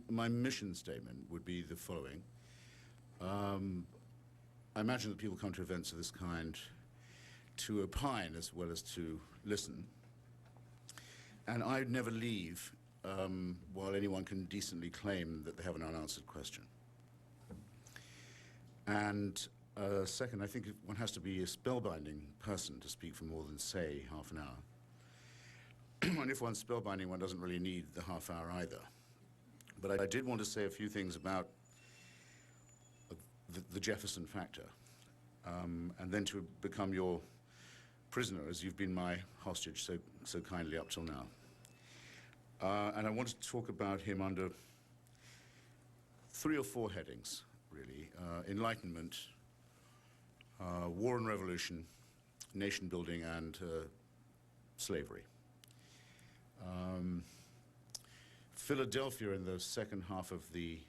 my mission statement would be the following. I imagine that people come to events of this kind to opine as well as to listen. And I'd never leave while anyone can decently claim that they have an unanswered question. And second, I think one has to be a spellbinding person to speak for more than, say, half an hour. And if one's spellbinding, one doesn't really need the half hour either. But I did want to say a few things about the Jefferson factor, and then to become your prisoner, as you've been my hostage so kindly up till now. And I wanted to talk about him under 3 or 4 headings, really. Enlightenment, war and revolution, nation building, and slavery. Philadelphia in the second half of the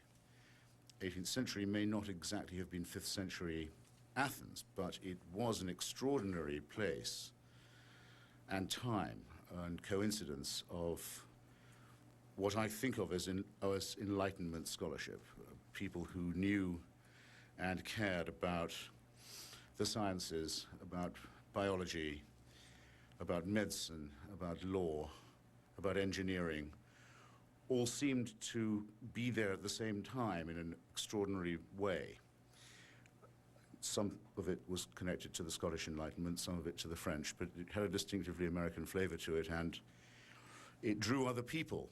18th century may not exactly have been 5th century Athens, but it was an extraordinary place and time and coincidence of what I think of as Enlightenment scholarship, people who knew and cared about the sciences, about biology, about medicine, about law, about engineering, all seemed to be there at the same time in an extraordinary way. Some of it was connected to the Scottish Enlightenment, some of it to the French, but it had a distinctively American flavor to it, and it drew other people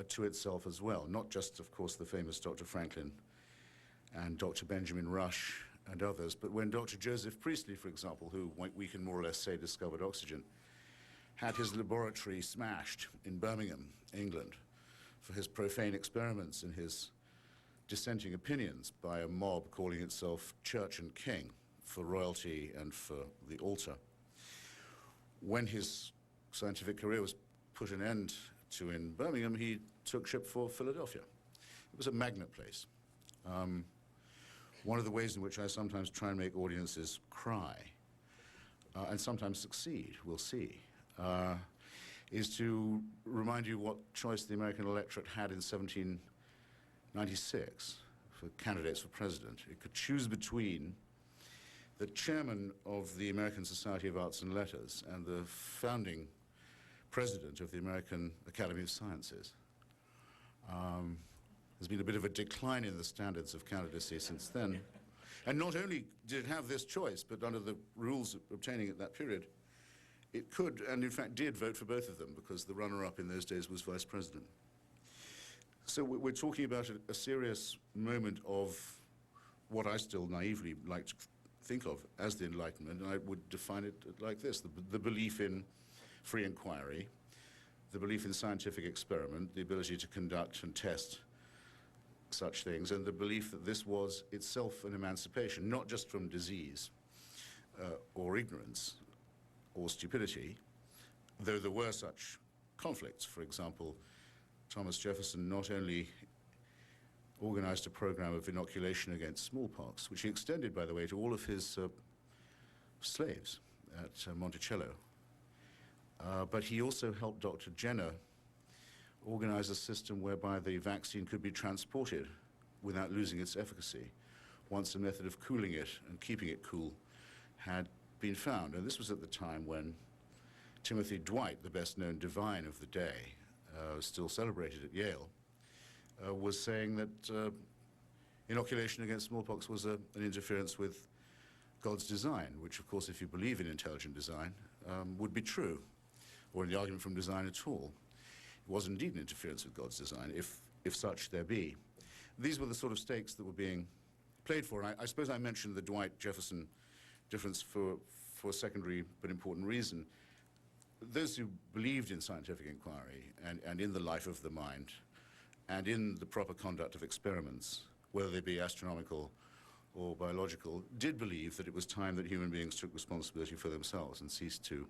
to itself as well, not just, of course, the famous Dr. Franklin and Dr. Benjamin Rush and others, but when Dr. Joseph Priestley, for example, who we can more or less say discovered oxygen, had his laboratory smashed in Birmingham, England, for his profane experiments and his dissenting opinions by a mob calling itself Church and King for royalty and for the altar. When his scientific career was put an end to in Birmingham, he took ship for Philadelphia. It was a magnet place. One of the ways in which I sometimes try and make audiences cry, and sometimes succeed, we'll see, is to remind you what choice the American electorate had in 1796 for candidates for president. It could choose between the chairman of the American Society of Arts and Letters and the founding president of the American Academy of Sciences. There's been a bit of a decline in the standards of candidacy since then. And not only did it have this choice, but under the rules obtaining at that period, it could, and in fact did, vote for both of them, because the runner-up in those days was vice president. So we're talking about a serious moment of what I still naively like to think of as the Enlightenment, and I would define it like this: the belief in free inquiry, the belief in scientific experiment, the ability to conduct and test such things, and the belief that this was itself an emancipation, not just from disease or ignorance or stupidity, though there were such conflicts. For example, Thomas Jefferson not only organized a program of inoculation against smallpox, which he extended, by the way, to all of his slaves at Monticello, but he also helped Dr. Jenner organize a system whereby the vaccine could be transported without losing its efficacy once a method of cooling it and keeping it cool had been found. And this was at the time when Timothy Dwight, the best-known divine of the day, still celebrated at Yale, was saying that inoculation against smallpox was an interference with God's design, which, of course, if you believe in intelligent design, would be true, or in the argument from design at all. It was indeed an interference with God's design, if such there be. These were the sort of stakes that were being played for. I suppose I mentioned the Dwight-Jefferson difference for a secondary but important reason. Those who believed in scientific inquiry and in the life of the mind and in the proper conduct of experiments, whether they be astronomical or biological, did believe that it was time that human beings took responsibility for themselves and ceased to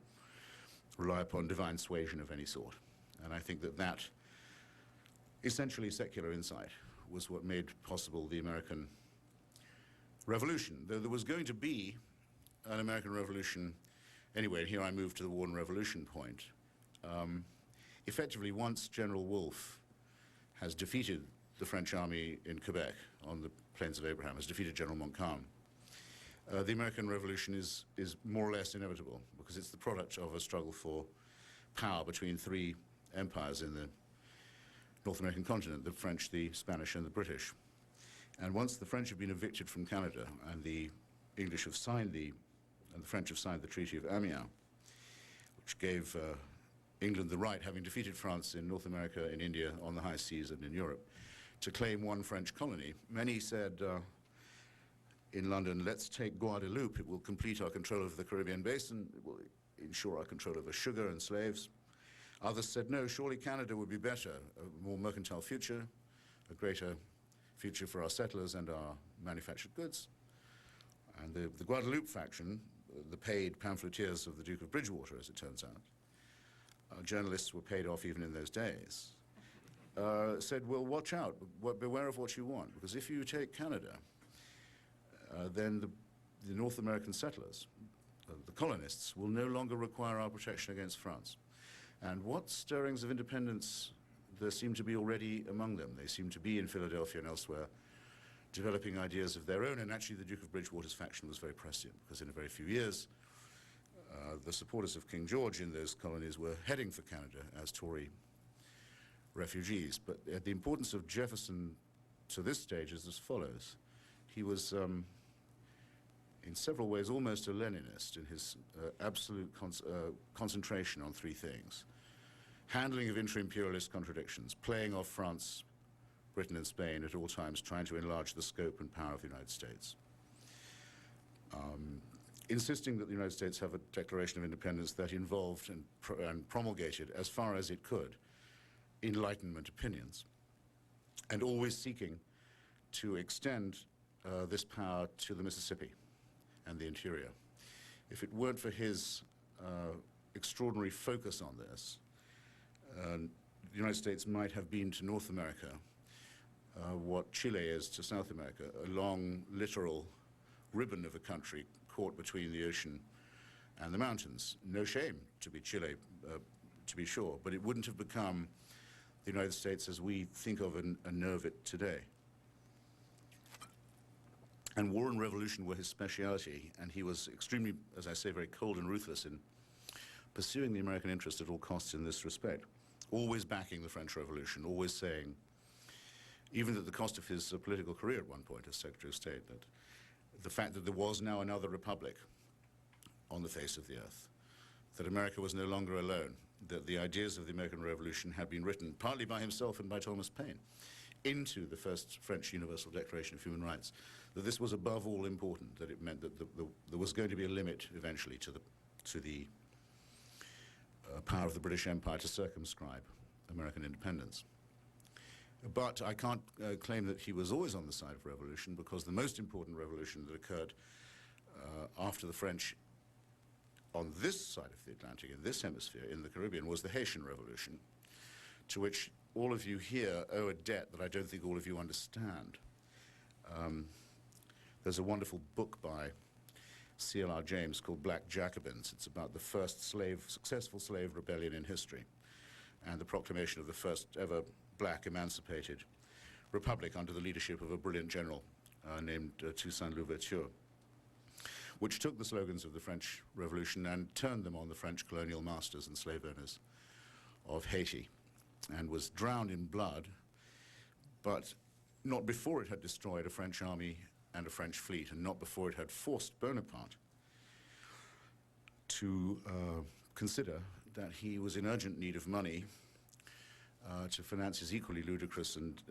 rely upon divine suasion of any sort. And I think that that essentially secular insight was what made possible the American Revolution. Though there was going to be an American Revolution anyway, and here I move to the War and Revolution point. Effectively, once General Wolfe has defeated the French army in Quebec on the Plains of Abraham, has defeated General Montcalm. The American Revolution is more or less inevitable because it's the product of a struggle for power between three empires in the North American continent, the French, the Spanish, and the British. And once the French have been evicted from Canada and the English have signed and the French have signed the Treaty of Amiens, which gave England the right, having defeated France in North America, in India, on the high seas, and in Europe, to claim one French colony. Many said in London, let's take Guadeloupe. It will complete our control of the Caribbean basin. It will ensure our control over sugar and slaves. Others said, no, surely Canada would be better, a more mercantile future, a greater future for our settlers and our manufactured goods. And the Guadeloupe faction, the paid pamphleteers of the Duke of Bridgewater, as it turns out, journalists were paid off even in those days, said, well, watch out, beware of what you want, because if you take Canada, then the North American settlers, the colonists, will no longer require our protection against France. And what stirrings of independence there seem to be already among them. They seem to be in Philadelphia and elsewhere, developing ideas of their own, and actually the Duke of Bridgewater's faction was very prescient, because in a very few years, the supporters of King George in those colonies were heading for Canada as Tory refugees. But the importance of Jefferson to this stage is as follows. He was, in several ways, almost a Leninist in his absolute concentration on three things: handling of intra-imperialist contradictions, playing off France, Britain and Spain at all times, trying to enlarge the scope and power of the United States. Insisting that the United States have a declaration of independence that involved and promulgated, as far as it could, Enlightenment opinions, and always seeking to extend this power to the Mississippi and the interior. If it weren't for his extraordinary focus on this, the United States might have been to North America what Chile is to South America, a long littoral ribbon of a country caught between the ocean and the mountains. No shame to be Chile, to be sure, but it wouldn't have become the United States as we think of and know of it today. And war and revolution were his speciality, and he was extremely, as I say, very cold and ruthless in pursuing the American interest at all costs in this respect, always backing the French Revolution, always saying, even at the cost of his political career at one point as Secretary of State, that the fact that there was now another republic on the face of the earth, that America was no longer alone, that the ideas of the American Revolution had been written, partly by himself and by Thomas Paine, into the first French Universal Declaration of Human Rights, that this was above all important, that it meant that there was going to be a limit eventually to the power of the British Empire to circumscribe American independence. But I can't claim that he was always on the side of revolution, because the most important revolution that occurred after the French on this side of the Atlantic, in this hemisphere, in the Caribbean, was the Haitian Revolution, to which all of you here owe a debt that I don't think all of you understand. There's a wonderful book by C.L.R. James called Black Jacobins. It's about the first successful slave rebellion in history, and the proclamation of the first ever black emancipated republic under the leadership of a brilliant general named Toussaint Louverture, which took the slogans of the French Revolution and turned them on the French colonial masters and slave owners of Haiti, and was drowned in blood, but not before it had destroyed a French army and a French fleet, and not before it had forced Bonaparte to consider that he was in urgent need of money to finance his equally ludicrous and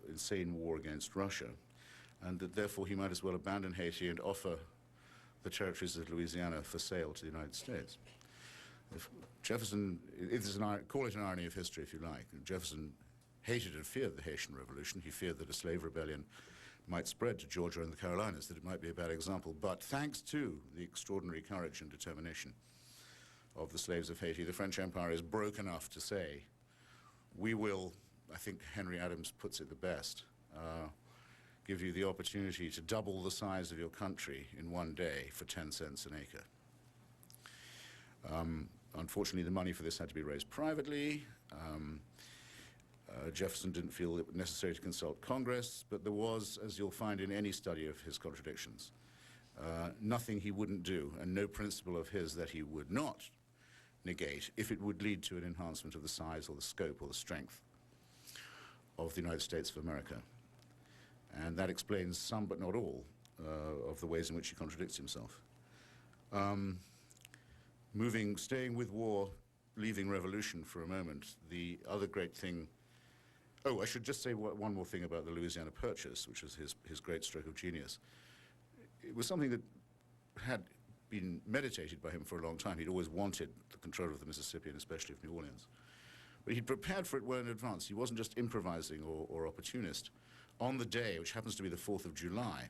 insane war against Russia, and that therefore he might as well abandon Haiti and offer the territories of Louisiana for sale to the United States. If Jefferson, call it an irony of history if you like, Jefferson hated and feared the Haitian Revolution. He feared that a slave rebellion might spread to Georgia and the Carolinas, that it might be a bad example. But thanks to the extraordinary courage and determination of the slaves of Haiti, the French Empire is broke enough to say, we will, I think Henry Adams puts it the best, give you the opportunity to double the size of your country in one day for 10 cents an acre. Unfortunately, the money for this had to be raised privately. Jefferson didn't feel it necessary to consult Congress, but there was, as you'll find in any study of his contradictions, nothing he wouldn't do, and no principle of his that he would not negate if it would lead to an enhancement of the size or the scope or the strength of the United States of America. And that explains some, but not all, of the ways in which he contradicts himself. Staying with war, leaving revolution for a moment, the other great thing. Oh, I should just say one more thing about the Louisiana Purchase, which was his great stroke of genius. It was something that had been meditated by him for a long time. He'd always wanted the control of the Mississippi, and especially of New Orleans. But he'd prepared for it well in advance. He wasn't just improvising or opportunist. On the day, which happens to be the 4th of July,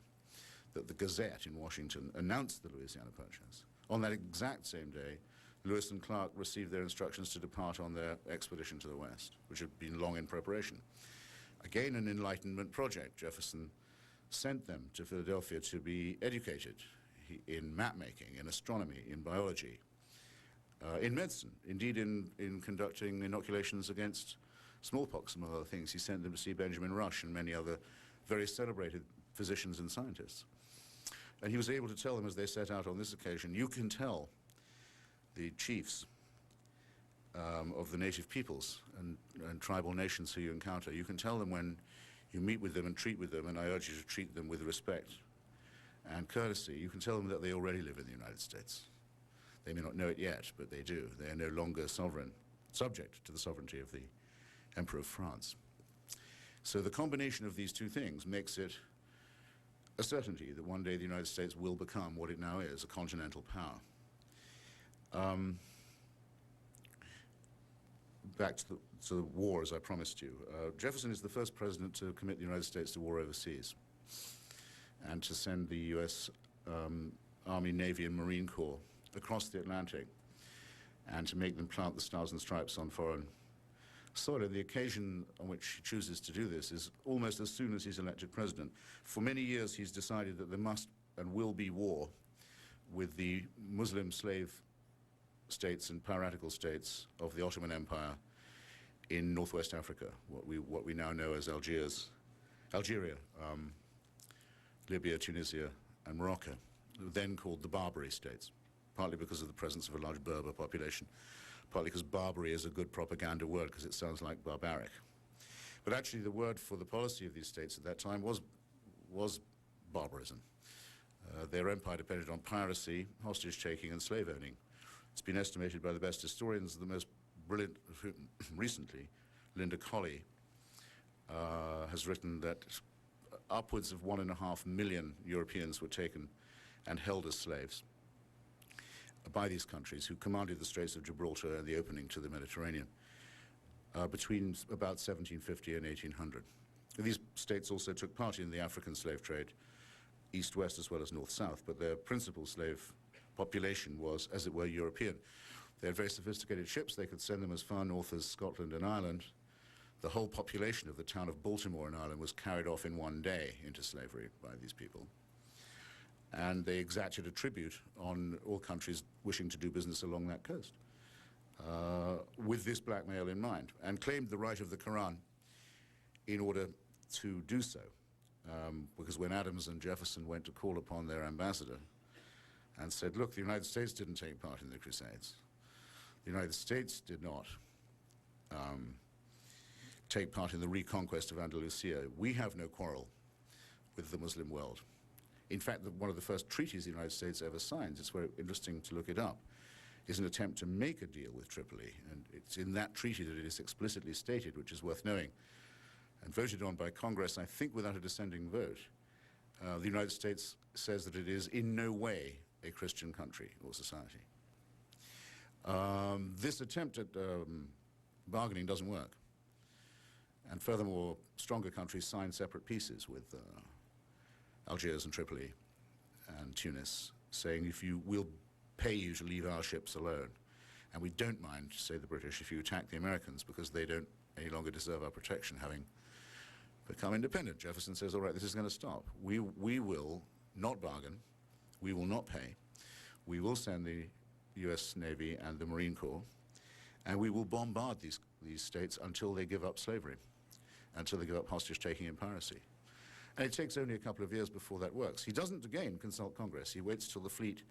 that the Gazette in Washington announced the Louisiana Purchase, on that exact same day, Lewis and Clark received their instructions to depart on their expedition to the West, which had been long in preparation. Again, an Enlightenment project. Jefferson sent them to Philadelphia to be educated in map-making, in astronomy, in biology, in medicine, indeed in conducting inoculations against smallpox, among other things. He sent them to see Benjamin Rush and many other very celebrated physicians and scientists. And he was able to tell them as they set out on this occasion, you can tell the chiefs of the native peoples and tribal nations who you encounter, you can tell them when you meet with them and treat with them, and I urge you to treat them with respect and courtesy, you can tell them that they already live in the United States. They may not know it yet, but they do. They are no longer sovereign, subject to the sovereignty of the Emperor of France. So the combination of these two things makes it a certainty that one day the United States will become what it now is, a continental power. Back to the war, as I promised you. Jefferson is the first president to commit the United States to war overseas and to send the U.S. Army, Navy, and Marine Corps across the Atlantic and to make them plant the Stars and Stripes on foreign soil. And the occasion on which he chooses to do this is almost as soon as he's elected president. For many years, he's decided that there must and will be war with the Muslim slave states and piratical states of the Ottoman Empire in northwest Africa, what we now know as Algeria, Libya, Tunisia, and Morocco, then called the Barbary states, partly because of the presence of a large Berber population, partly because Barbary is a good propaganda word because it sounds like barbaric. But actually the word for the policy of these states at that time was barbarism. Their empire depended on piracy, hostage-taking, and slave-owning. It's been estimated by the best historians, the most brilliant recently, Linda Colley, has written that upwards of 1.5 million Europeans were taken and held as slaves by these countries who commanded the Straits of Gibraltar and the opening to the Mediterranean between about 1750 and 1800. These states also took part in the African slave trade, east-west as well as north-south, but their principal slave population was, as it were, European. They had very sophisticated ships. They could send them as far north as Scotland and Ireland. The whole population of the town of Baltimore in Ireland was carried off in one day into slavery by these people. And they exacted a tribute on all countries wishing to do business along that coast with this blackmail in mind, and claimed the right of the Quran in order to do so. Because when Adams and Jefferson went to call upon their ambassador and said, look, the United States didn't take part in the Crusades. The United States did not take part in the reconquest of Andalusia. We have no quarrel with the Muslim world. In fact, one of the first treaties the United States ever signed, it's very interesting to look it up, is an attempt to make a deal with Tripoli. And it's in that treaty that it is explicitly stated, which is worth knowing, and voted on by Congress, I think without a dissenting vote. The United States says that it is in no way a Christian country or society. This attempt at bargaining doesn't work. And furthermore, stronger countries sign separate pieces with Algiers and Tripoli and Tunis, saying we'll pay you to leave our ships alone. And we don't mind, say the British, if you attack the Americans because they don't any longer deserve our protection, having become independent. Jefferson says, all right, this is going to stop. We will not bargain. We will not pay. We will send the US Navy and the Marine Corps, and we will bombard these states until they give up slavery. until they give up hostage-taking and piracy. And it takes only a couple of years before that works. He doesn't, again, consult Congress. He waits till the fleet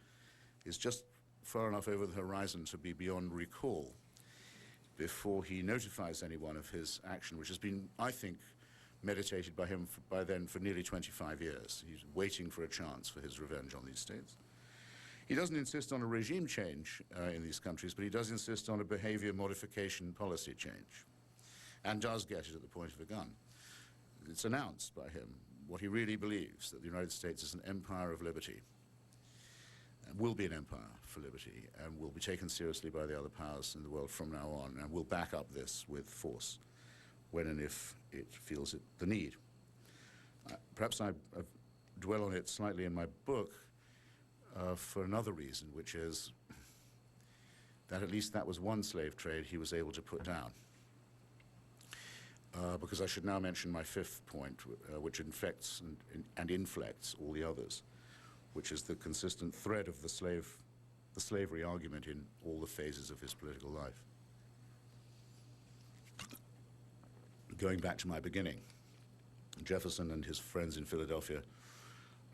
is just far enough over the horizon to be beyond recall before he notifies anyone of his action, which has been, I think, meditated by him by then for nearly 25 years. He's waiting for a chance for his revenge on these states. He doesn't insist on a regime change in these countries, but he does insist on a behavior modification policy change, and does get it at the point of a gun. It's announced by him what he really believes, that the United States is an empire of liberty, and will be an empire for liberty, and will be taken seriously by the other powers in the world from now on, and will back up this with force when and if it feels the need. Perhaps I dwell on it slightly in my book for another reason, which is that at least that was one slave trade he was able to put down. Because I should now mention my fifth point, which infects and inflects all the others, which is the consistent thread of the slavery argument in all the phases of his political life. Going back to my beginning, Jefferson and his friends in Philadelphia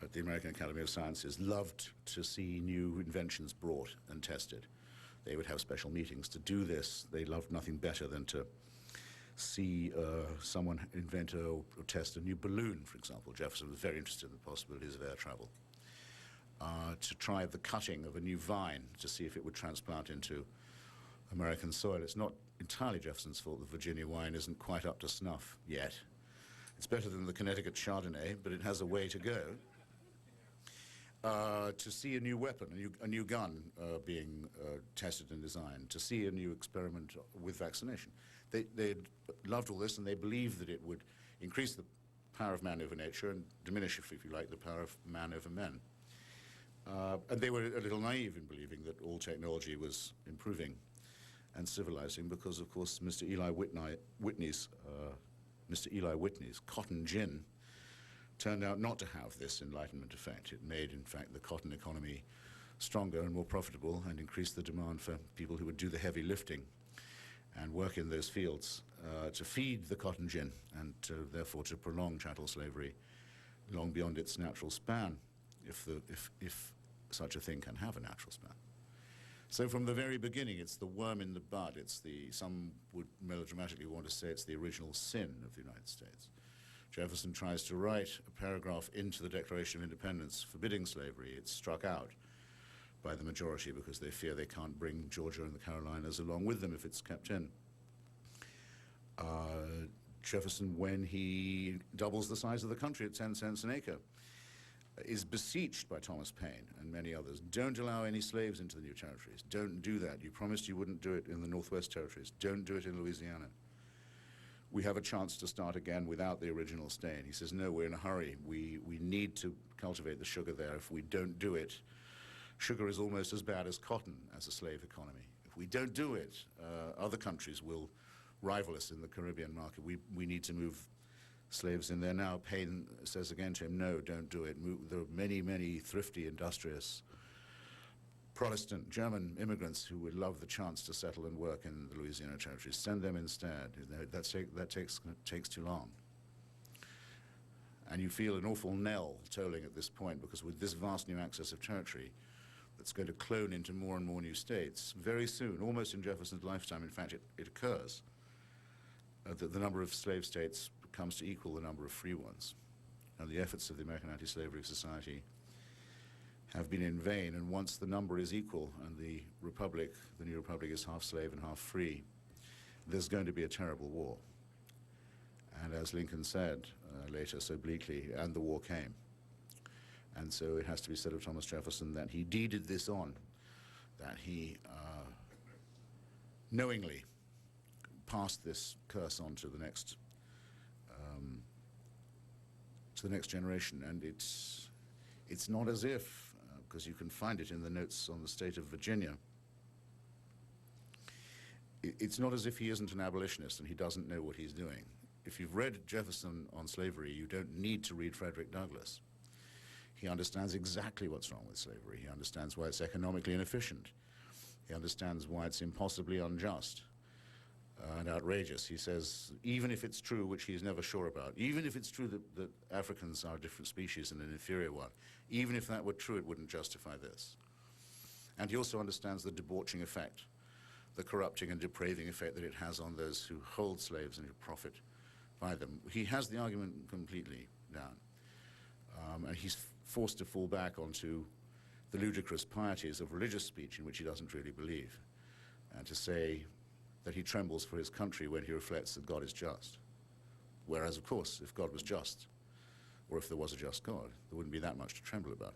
at the American Academy of Sciences loved to see new inventions brought and tested. They would have special meetings to do this. They loved nothing better than to see someone invent or test a new balloon, for example. Jefferson was very interested in the possibilities of air travel. To try the cutting of a new vine to see if it would transplant into American soil. It's not entirely Jefferson's fault that Virginia wine isn't quite up to snuff yet. It's better than the Connecticut Chardonnay, but it has a way to go. To see a new weapon, a new gun being tested and designed, to see a new experiment with vaccination. They loved all this, and they believed that it would increase the power of man over nature and diminish, if you like, the power of man over men. And they were a little naive in believing that all technology was improving and civilizing, because, of course, Mr. Eli Whitney's cotton gin turned out not to have this Enlightenment effect. It made, in fact, the cotton economy stronger and more profitable, and increased the demand for people who would do the heavy lifting and work in those fields to feed the cotton gin, and therefore to prolong chattel slavery long beyond its natural span, if such a thing can have a natural span. So from the very beginning, it's the worm in the bud. Some would melodramatically want to say it's the original sin of the United States. Jefferson tries to write a paragraph into the Declaration of Independence forbidding slavery. It's struck out by the majority because they fear they can't bring Georgia and the Carolinas along with them if it's kept in. Jefferson, when he doubles the size of the country at 10 cents an acre, is beseeched by Thomas Paine and many others. Don't allow any slaves into the new territories. Don't do that. You promised you wouldn't do it in the Northwest Territories. Don't do it in Louisiana. We have a chance to start again without the original stay. And he says, no, we're in a hurry. We need to cultivate the sugar there. If we don't do it, sugar is almost as bad as cotton as a slave economy. If we don't do it, other countries will rival us in the Caribbean market. We need to move slaves in there now. Paine says again to him, no, don't do it. There are many, many thrifty, industrious Protestant German immigrants who would love the chance to settle and work in the Louisiana territories. Send them instead. That takes too long. And you feel an awful knell tolling at this point, because with this vast new access of territory that's going to clone into more and more new states, very soon, almost in Jefferson's lifetime, in fact, it occurs, that the number of slave states comes to equal the number of free ones. And the efforts of the American Anti-Slavery Society have been in vain, and once the number is equal and the new republic is half slave and half free, there's going to be a terrible war. And as Lincoln said later so bleakly, and the war came. And so it has to be said of Thomas Jefferson that he deeded this on, that he knowingly passed this curse on to the next generation. And it's not as if, because you can find it in the notes on the state of Virginia, it's not as if he isn't an abolitionist and he doesn't know what he's doing. If you've read Jefferson on slavery, you don't need to read Frederick Douglass. He understands exactly what's wrong with slavery. He understands why it's economically inefficient. He understands why it's impossibly unjust. and outrageous. He says, even if it's true, which he's never sure about, even if it's true that Africans are a different species and an inferior one, even if that were true, it wouldn't justify this. And he also understands the debauching effect, the corrupting and depraving effect that it has on those who hold slaves and who profit by them. He has the argument completely down. And he's forced to fall back onto the ludicrous pieties of religious speech in which he doesn't really believe, and to say that he trembles for his country when he reflects that God is just. Whereas, of course, if God was just, or if there was a just God, there wouldn't be that much to tremble about.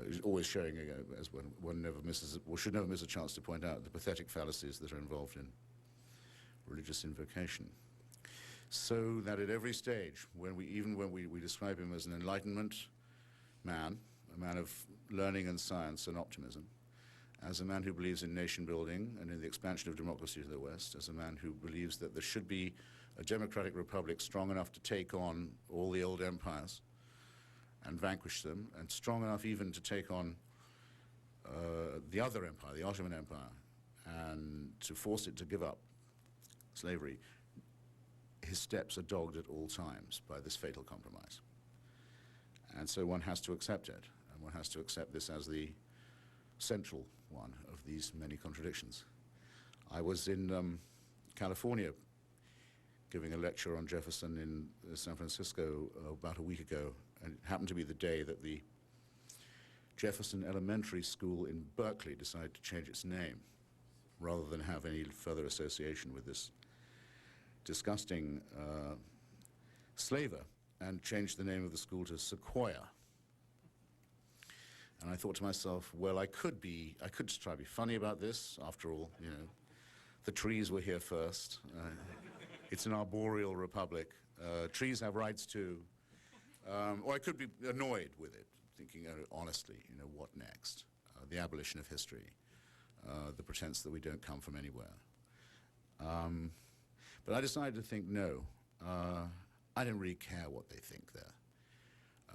He's always showing, as one never misses, or should never miss a chance to point out, the pathetic fallacies that are involved in religious invocation. So that at every stage, even when we describe him as an Enlightenment man, a man of learning and science and optimism, as a man who believes in nation building and in the expansion of democracy to the West, as a man who believes that there should be a democratic republic strong enough to take on all the old empires and vanquish them, and strong enough even to take on the other empire, the Ottoman Empire, and to force it to give up slavery. His steps are dogged at all times by this fatal compromise. And so one has to accept it, and one has to accept this as the central one of these many contradictions. I was in California giving a lecture on Jefferson in San Francisco about a week ago, and it happened to be the day that the Jefferson Elementary School in Berkeley decided to change its name rather than have any further association with this disgusting slaver, and changed the name of the school to Sequoia. And I thought to myself, well, I could just try to be funny about this. After all, you know, the trees were here first. It's an arboreal republic. Trees have rights too. Or I could be annoyed with it, thinking, honestly, you know, what next? The abolition of history, the pretense that we don't come from anywhere. But I decided to think, no, I don't really care what they think there.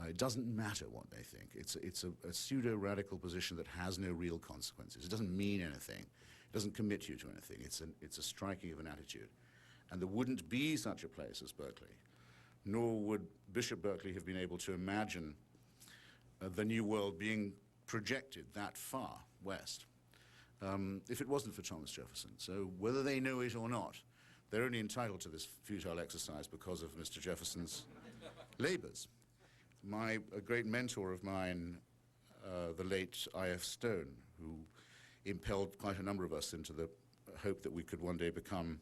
It doesn't matter what they think. It's a pseudo-radical position that has no real consequences. It doesn't mean anything. It doesn't commit you to anything. It's a striking of an attitude. And there wouldn't be such a place as Berkeley, nor would Bishop Berkeley have been able to imagine the New World being projected that far west if it wasn't for Thomas Jefferson. So whether they know it or not, they're only entitled to this futile exercise because of Mr. Jefferson's labors. A great mentor of mine, the late I.F. Stone, who impelled quite a number of us into the hope that we could one day become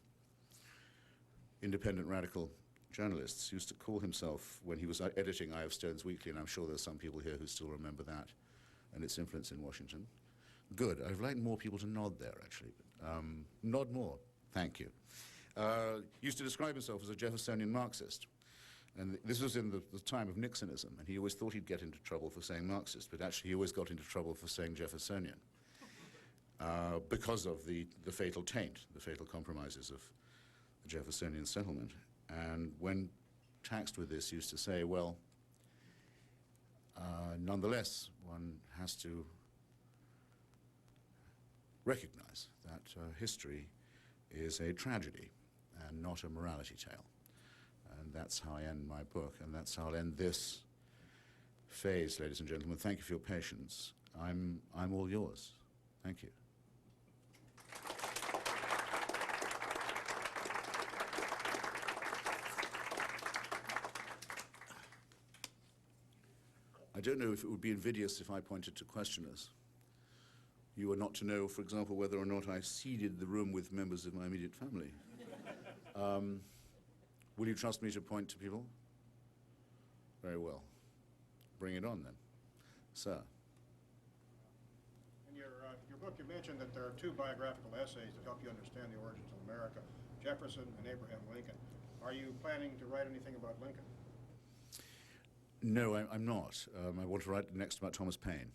independent radical journalists, used to call himself, when he was editing I.F. Stone's Weekly, and I'm sure there's some people here who still remember that and its influence in Washington. Good. I'd like more people to nod there, actually. Nod more. Thank you. Used to describe himself as a Jeffersonian Marxist. And this was in the time of Nixonism, and he always thought he'd get into trouble for saying Marxist, but actually he always got into trouble for saying Jeffersonian because of the fatal taint, the fatal compromises of the Jeffersonian settlement. And when taxed with this, used to say, well, nonetheless, one has to recognize that history is a tragedy and not a morality tale. And that's how I end my book, and that's how I'll end this phase, ladies and gentlemen. Thank you for your patience. I'm all yours. Thank you. I don't know if it would be invidious if I pointed to questioners. You are not to know, for example, whether or not I seeded the room with members of my immediate family. Will you trust me to point to people? Very well. Bring it on, then. Sir. In your book, you mentioned that there are two biographical essays that help you understand the origins of America, Jefferson and Abraham Lincoln. Are you planning to write anything about Lincoln? No, I'm not. I want to write next about Thomas Paine.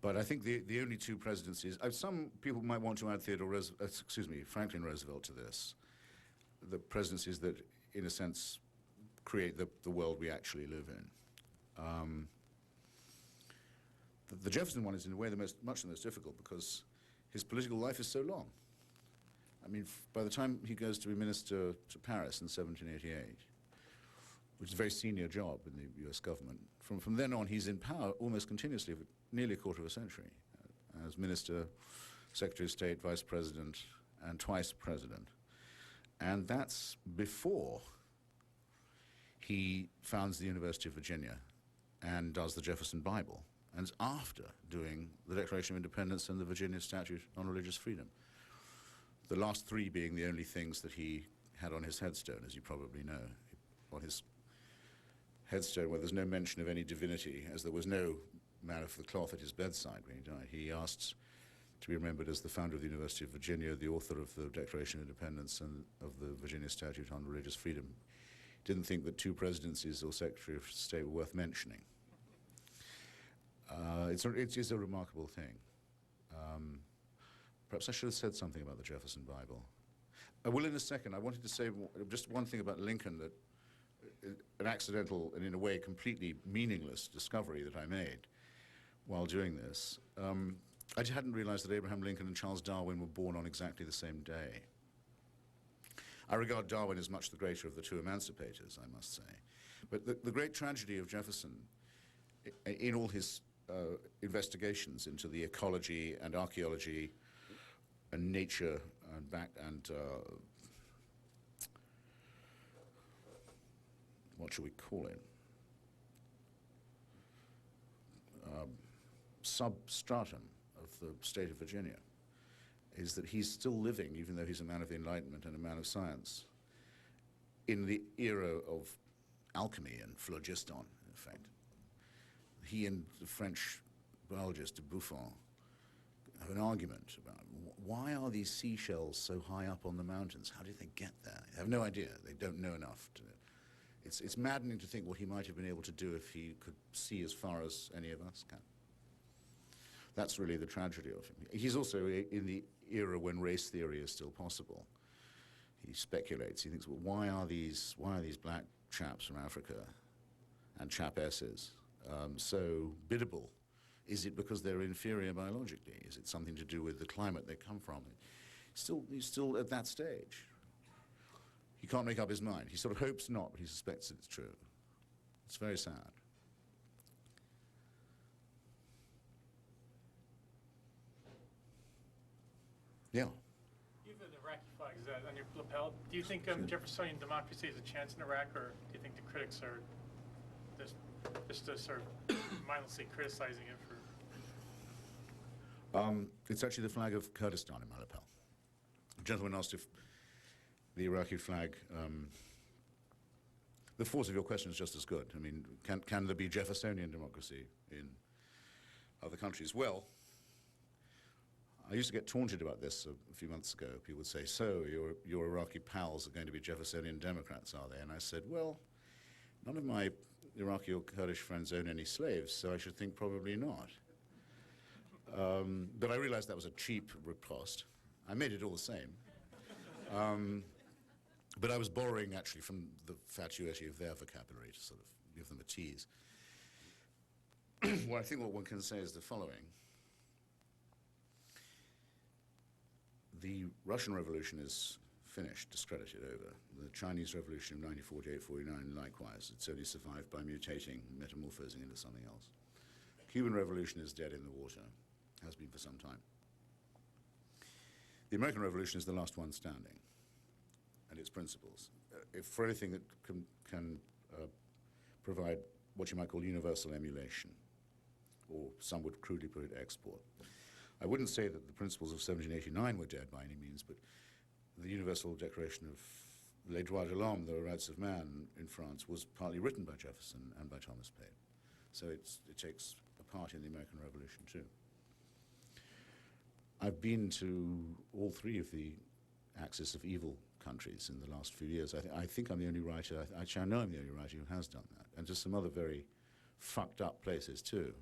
But I think the only two presidencies, some people might want to add Franklin Roosevelt to this, the presidencies that, in a sense, create the world we actually live in. The Jefferson one is, in a way, much the most difficult, because his political life is so long. I mean, by the time he goes to be minister to Paris in 1788, which is a very senior job in the US government, from then on he's in power almost continuously for nearly a quarter of a century, as minister, secretary of state, vice president, and twice president. And that's before he founds the University of Virginia and does the Jefferson Bible, and it's after doing the Declaration of Independence and the Virginia Statute on Religious Freedom. The last three being the only things that he had on his headstone, as you probably know. On his headstone, where there's no mention of any divinity, as there was no man of the cloth at his bedside when he died, he asked to be remembered as the founder of the University of Virginia, the author of the Declaration of Independence and of the Virginia Statute on Religious Freedom. Didn't think that two presidencies or Secretary of State were worth mentioning. It is a remarkable thing. Perhaps I should have said something about the Jefferson Bible. I will in a second. I wanted to say just one thing about Lincoln, that an accidental and in a way completely meaningless discovery that I made while doing this. I hadn't realized that Abraham Lincoln and Charles Darwin were born on exactly the same day. I regard Darwin as much the greater of the two emancipators, I must say. But the great tragedy of Jefferson, in all his investigations into the ecology and archaeology and nature and what shall we call it? Substratum of the state of Virginia, is that he's still living, even though he's a man of the Enlightenment and a man of science, in the era of alchemy and phlogiston, in fact. He and the French biologist de Buffon have an argument about why are these seashells so high up on the mountains? How did they get there? They have no idea. They don't know enough to. It's maddening to think what he might have been able to do if he could see as far as any of us can. That's really the tragedy of him. He's also in the era when race theory is still possible. He speculates. He thinks, well, why are these black chaps from Africa and chapesses so biddable? Is it because they're inferior biologically? Is it something to do with the climate they come from? He's still at that stage. He can't make up his mind. He sort of hopes not, but he suspects it's true. It's very sad. Yeah. You have the Iraqi flag, is that on your lapel? Do you think Jeffersonian democracy has a chance in Iraq, or do you think the critics are just sort of mindlessly criticizing it for? It's actually the flag of Kurdistan in my lapel. The gentleman asked if the Iraqi flag, the force of your question is just as good. I mean, can there be Jeffersonian democracy in other countries? Well, I used to get taunted about this a few months ago. People would say, so your Iraqi pals are going to be Jeffersonian Democrats, are they? And I said, well, none of my Iraqi or Kurdish friends own any slaves, so I should think probably not. But I realized that was a cheap riposte. I made it all the same. But I was borrowing actually from the fatuity of their vocabulary to sort of give them a tease. Well, I think what one can say is the following. The Russian Revolution is finished, discredited, over. The Chinese Revolution of 1948-49, likewise. It's only survived by mutating, metamorphosing into something else. Cuban Revolution is dead in the water, has been for some time. The American Revolution is the last one standing, and its principles. If for anything that can provide what you might call universal emulation, or some would crudely put it export. I wouldn't say that the principles of 1789 were dead by any means, but the Universal Declaration of Les Droits de l'Homme, the rights of man in France, was partly written by Jefferson and by Thomas Paine. So it takes a part in the American Revolution too. I've been to all three of the axis of evil countries in the last few years. I think I'm the only writer, actually I know I'm the only writer who has done that, and to some other very fucked up places too.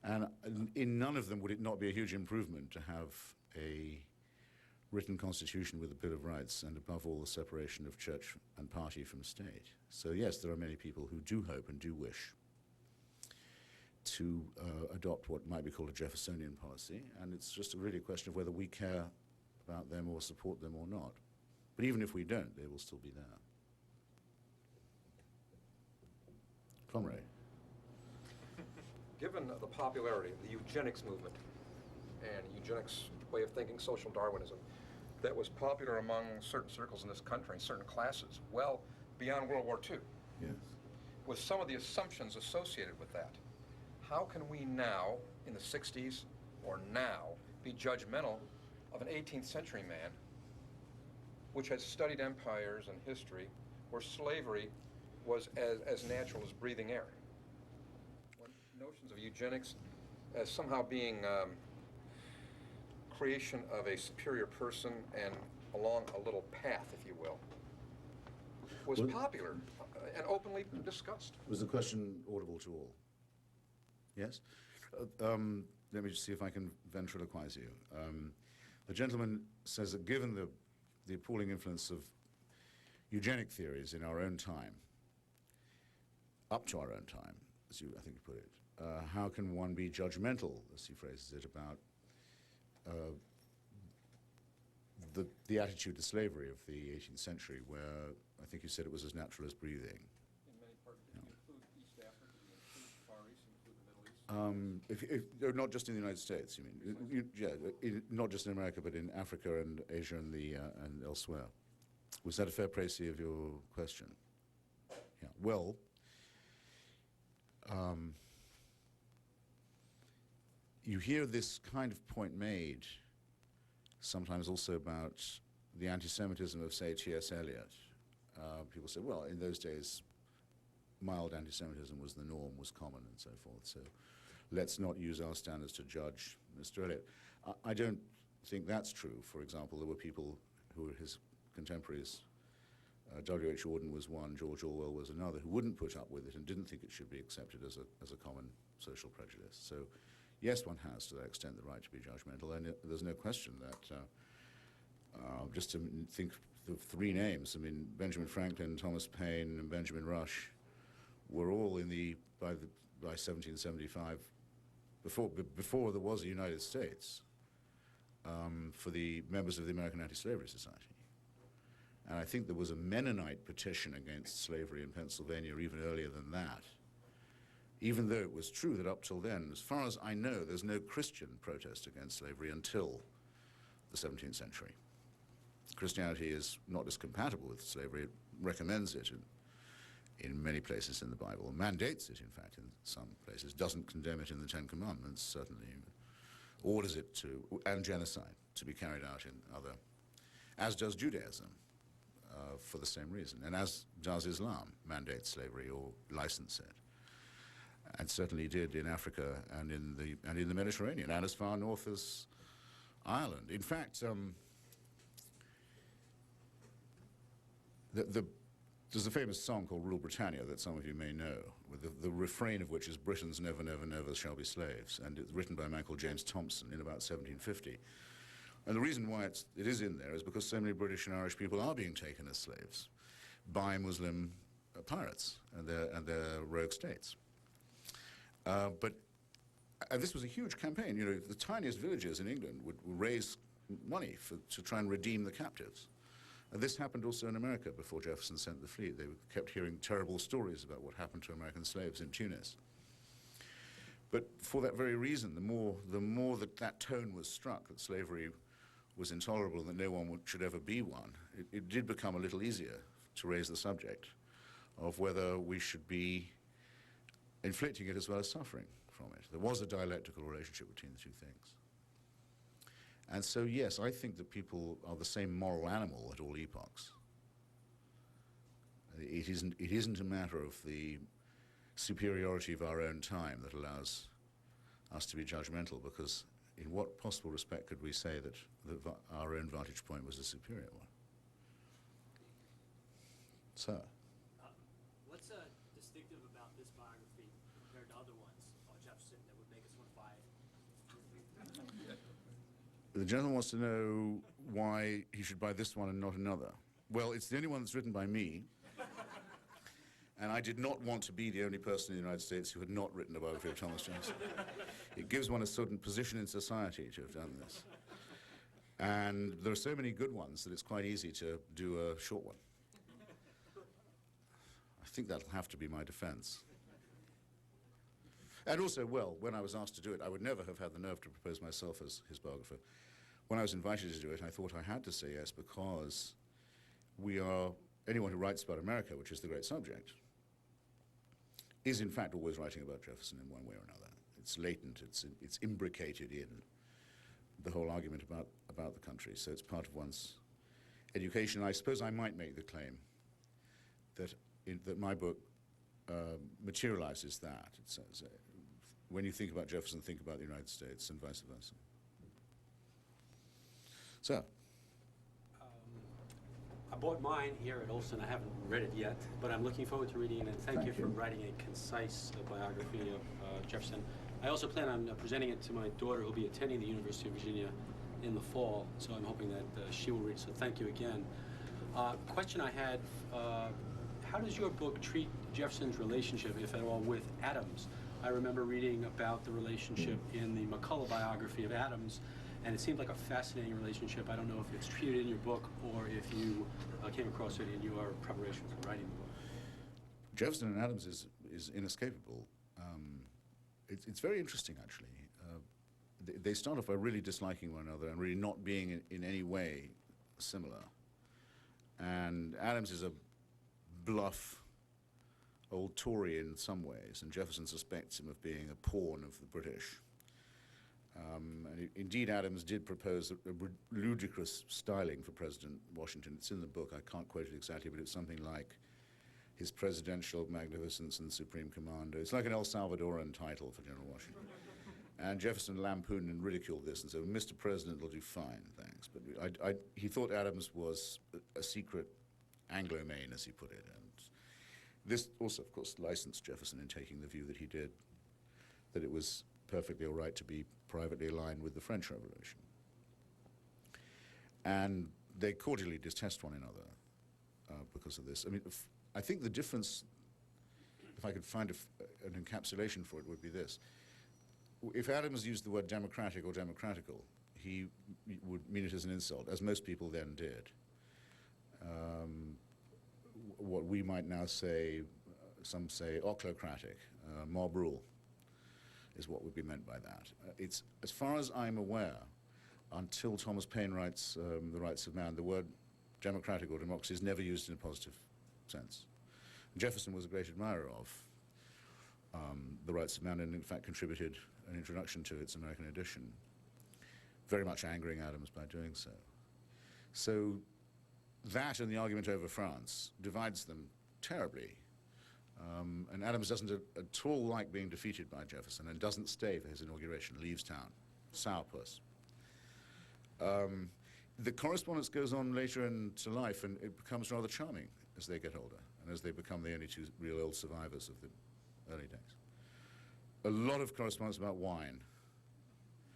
And in none of them would it not be a huge improvement to have a written constitution with a Bill of Rights and above all the separation of church and party from state. So yes, there are many people who do hope and do wish to adopt what might be called a Jeffersonian policy, and it's just really a question of whether we care about them or support them or not. But even if we don't, they will still be there. Comrade. Given the popularity of the eugenics movement and eugenics way of thinking, social Darwinism, that was popular among certain circles in this country, and certain classes, well beyond World War II, Yes. with some of the assumptions associated with that, how can we now, in the 60s or now, be judgmental of an 18th century man which has studied empires and history where slavery was as natural as breathing air? When notions of eugenics as somehow being creation of a superior person and along a little path, if you will, was popular and openly discussed. Was the question audible to all? Yes? Let me just see if I can ventriloquize you. The gentleman says that given the appalling influence of eugenic theories in our own time, up to our own time, as you, I think you put it, how can one be judgmental, as he phrases it, about the attitude to slavery of the 18th century, where I think you said it was as natural as breathing. In many parts, did you include East Africa, did you include the Far East, include the Middle East? Not just in the United States, you mean? Not just in America, but in Africa and Asia and and elsewhere. Was that a fair précis of your question? Yeah. Well, you hear this kind of point made sometimes also about the anti-Semitism of, say, T.S. Eliot. People say, well, in those days, mild anti-Semitism was the norm, was common, and so forth. So let's not use our standards to judge Mr. Eliot. I don't think that's true. For example, there were people who were his contemporaries. W.H. Auden was one, George Orwell was another, who wouldn't put up with it and didn't think it should be accepted as a common social prejudice. So yes, one has, to that extent, the right to be judgmental, and there's no question that, just to think of three names, I mean, Benjamin Franklin, Thomas Paine, and Benjamin Rush were all in by 1775, before there was a United States, for the members of the American Anti-Slavery Society. And I think there was a Mennonite petition against slavery in Pennsylvania even earlier than that, even though it was true that up till then, as far as I know, there's no Christian protest against slavery until the 17th century. Christianity is not just compatible with slavery, it recommends it in many places in the Bible, mandates it, in fact, in some places, doesn't condemn it in the Ten Commandments, certainly orders it to, and genocide, to be carried out in other, as does Judaism, for the same reason, and as does Islam, mandates slavery or license it. And certainly did in Africa and in the Mediterranean, and as far north as Ireland. In fact, there's a famous song called Rule Britannia that some of you may know, with the refrain of which is Britons never, never, never shall be slaves, and it's written by a man called James Thompson in about 1750. And the reason why it is in there is because so many British and Irish people are being taken as slaves by Muslim pirates and their rogue states. But this was a huge campaign. You know, the tiniest villages in England would raise money to try and redeem the captives. And this happened also in America before Jefferson sent the fleet. They kept hearing terrible stories about what happened to American slaves in Tunis. But for that very reason, the more that tone was struck, that slavery was intolerable and that no one should ever be one, it did become a little easier to raise the subject of whether we should be inflicting it as well as suffering from it. There was a dialectical relationship between the two things. And so, yes, I think that people are the same moral animal at all epochs. It isn't a matter of the superiority of our own time that allows us to be judgmental, because in what possible respect could we say that our own vantage point was a superior one? Sir? What's distinctive about this biography compared to other ones on Jefferson that would make us want to buy it? The gentleman wants to know why he should buy this one and not another. Well, it's the only one that's written by me. And I did not want to be the only person in the United States who had not written a biography of Thomas Jefferson. It gives one a certain position in society to have done this. And there are so many good ones that it's quite easy to do a short one. I think that'll have to be my defense. And also, well, when I was asked to do it, I would never have had the nerve to propose myself as his biographer. When I was invited to do it, I thought I had to say yes because anyone who writes about America, which is the great subject, is in fact always writing about Jefferson in one way or another. It's latent, it's imbricated in the whole argument about the country, so it's part of one's education. I suppose I might make the claim that my book materializes that. It says, when you think about Jefferson, think about the United States, and vice versa. So. I bought mine here at Olson. I haven't read it yet, but I'm looking forward to reading it, and thank you for writing a concise biography of Jefferson. I also plan on presenting it to my daughter, who'll be attending the University of Virginia in the fall, so I'm hoping that she will read it, so thank you again. Question I had, how does your book treat Jefferson's relationship, if at all, with Adams? I remember reading about the relationship in the McCullough biography of Adams, and it seemed like a fascinating relationship. I don't know if it's treated in your book or if you came across it in your preparation for writing the book. Jefferson and Adams is inescapable. It's very interesting, actually. They start off by really disliking one another and really not being in any way similar. And Adams is a bluff old Tory in some ways, and Jefferson suspects him of being a pawn of the British. And indeed, Adams did propose a ludicrous styling for President Washington. It's in the book. I can't quote it exactly, but it's something like His Presidential Magnificence and Supreme Commander. It's like an El Salvadoran title for General Washington. And Jefferson lampooned and ridiculed this and said, Mr. President will do fine, thanks. But he thought Adams was a secret Anglo-Maine, as he put it. And this also, of course, licensed Jefferson in taking the view that he did, that it was perfectly all right to be privately aligned with the French Revolution. And they cordially detest one another because of this. I mean, I think the difference, if I could find an encapsulation for it, would be this. If Adams used the word democratic or democratical, he would mean it as an insult, as most people then did. What we might now say, some say ochlocratic, mob rule, is what would be meant by that. It's, as far as I'm aware, until Thomas Paine writes The Rights of Man, the word democratic or democracy is never used in a positive sense. Jefferson was a great admirer of The Rights of Man and in fact contributed an introduction to its American edition, very much angering Adams by doing so. So that and the argument over France divides them terribly. And Adams doesn't at all like being defeated by Jefferson and doesn't stay for his inauguration, leaves town, sourpuss. The correspondence goes on later into life, and it becomes rather charming as they get older and as they become the only two real old survivors of the early days. A lot of correspondence about wine.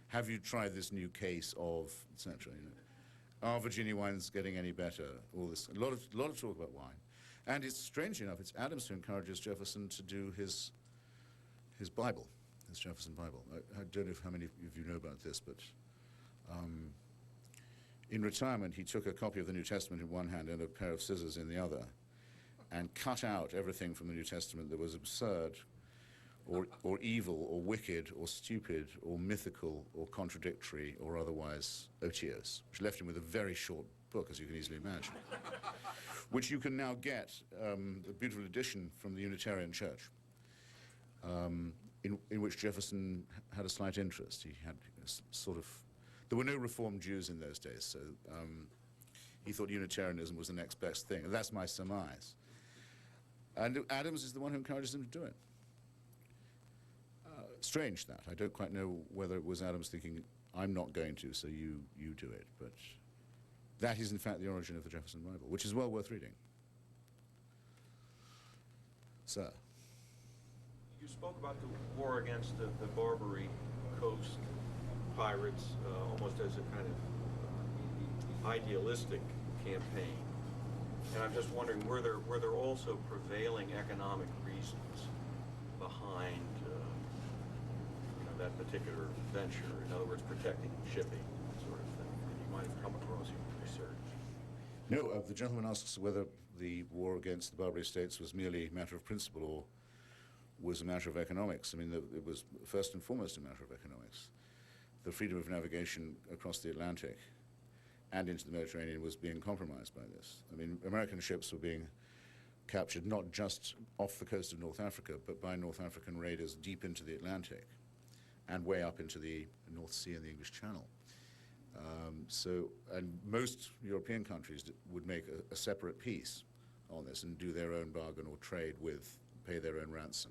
Have you tried this new case of, etc. You know? Are Virginia wines getting any better? All this, a lot of talk about wine. And it's strange enough, it's Adams who encourages Jefferson to do his Bible, his Jefferson Bible. I don't know how many of you know about this, but in retirement, he took a copy of the New Testament in one hand and a pair of scissors in the other, and cut out everything from the New Testament that was absurd, or evil, or wicked, or stupid, or mythical, or contradictory, or otherwise odious, which left him with a very short book, as you can easily imagine, which you can now get, a beautiful edition from the Unitarian Church, in which Jefferson had a slight interest. He had sort of, there were no Reformed Jews in those days, so he thought Unitarianism was the next best thing, and that's my surmise. And Adams is the one who encourages him to do it. Strange that. I don't quite know whether it was Adams thinking, I'm not going to, so you do it, but that is in fact the origin of the Jefferson Bible, which is well worth reading. Sir? You spoke about the war against the Barbary coast pirates almost as a kind of idealistic campaign. And I'm just wondering, were there also prevailing economic reasons behind that particular venture? In other words, protecting shipping, that sort of thing, that you might have come across in your research? No, the gentleman asks whether the war against the Barbary states was merely a matter of principle or was a matter of economics. I mean, it was first and foremost a matter of economics. The freedom of navigation across the Atlantic and into the Mediterranean was being compromised by this. I mean, American ships were being captured not just off the coast of North Africa, but by North African raiders deep into the Atlantic and way up into the North Sea and the English Channel. And most European countries would make a separate peace on this and do their own bargain or trade with, pay their own ransom,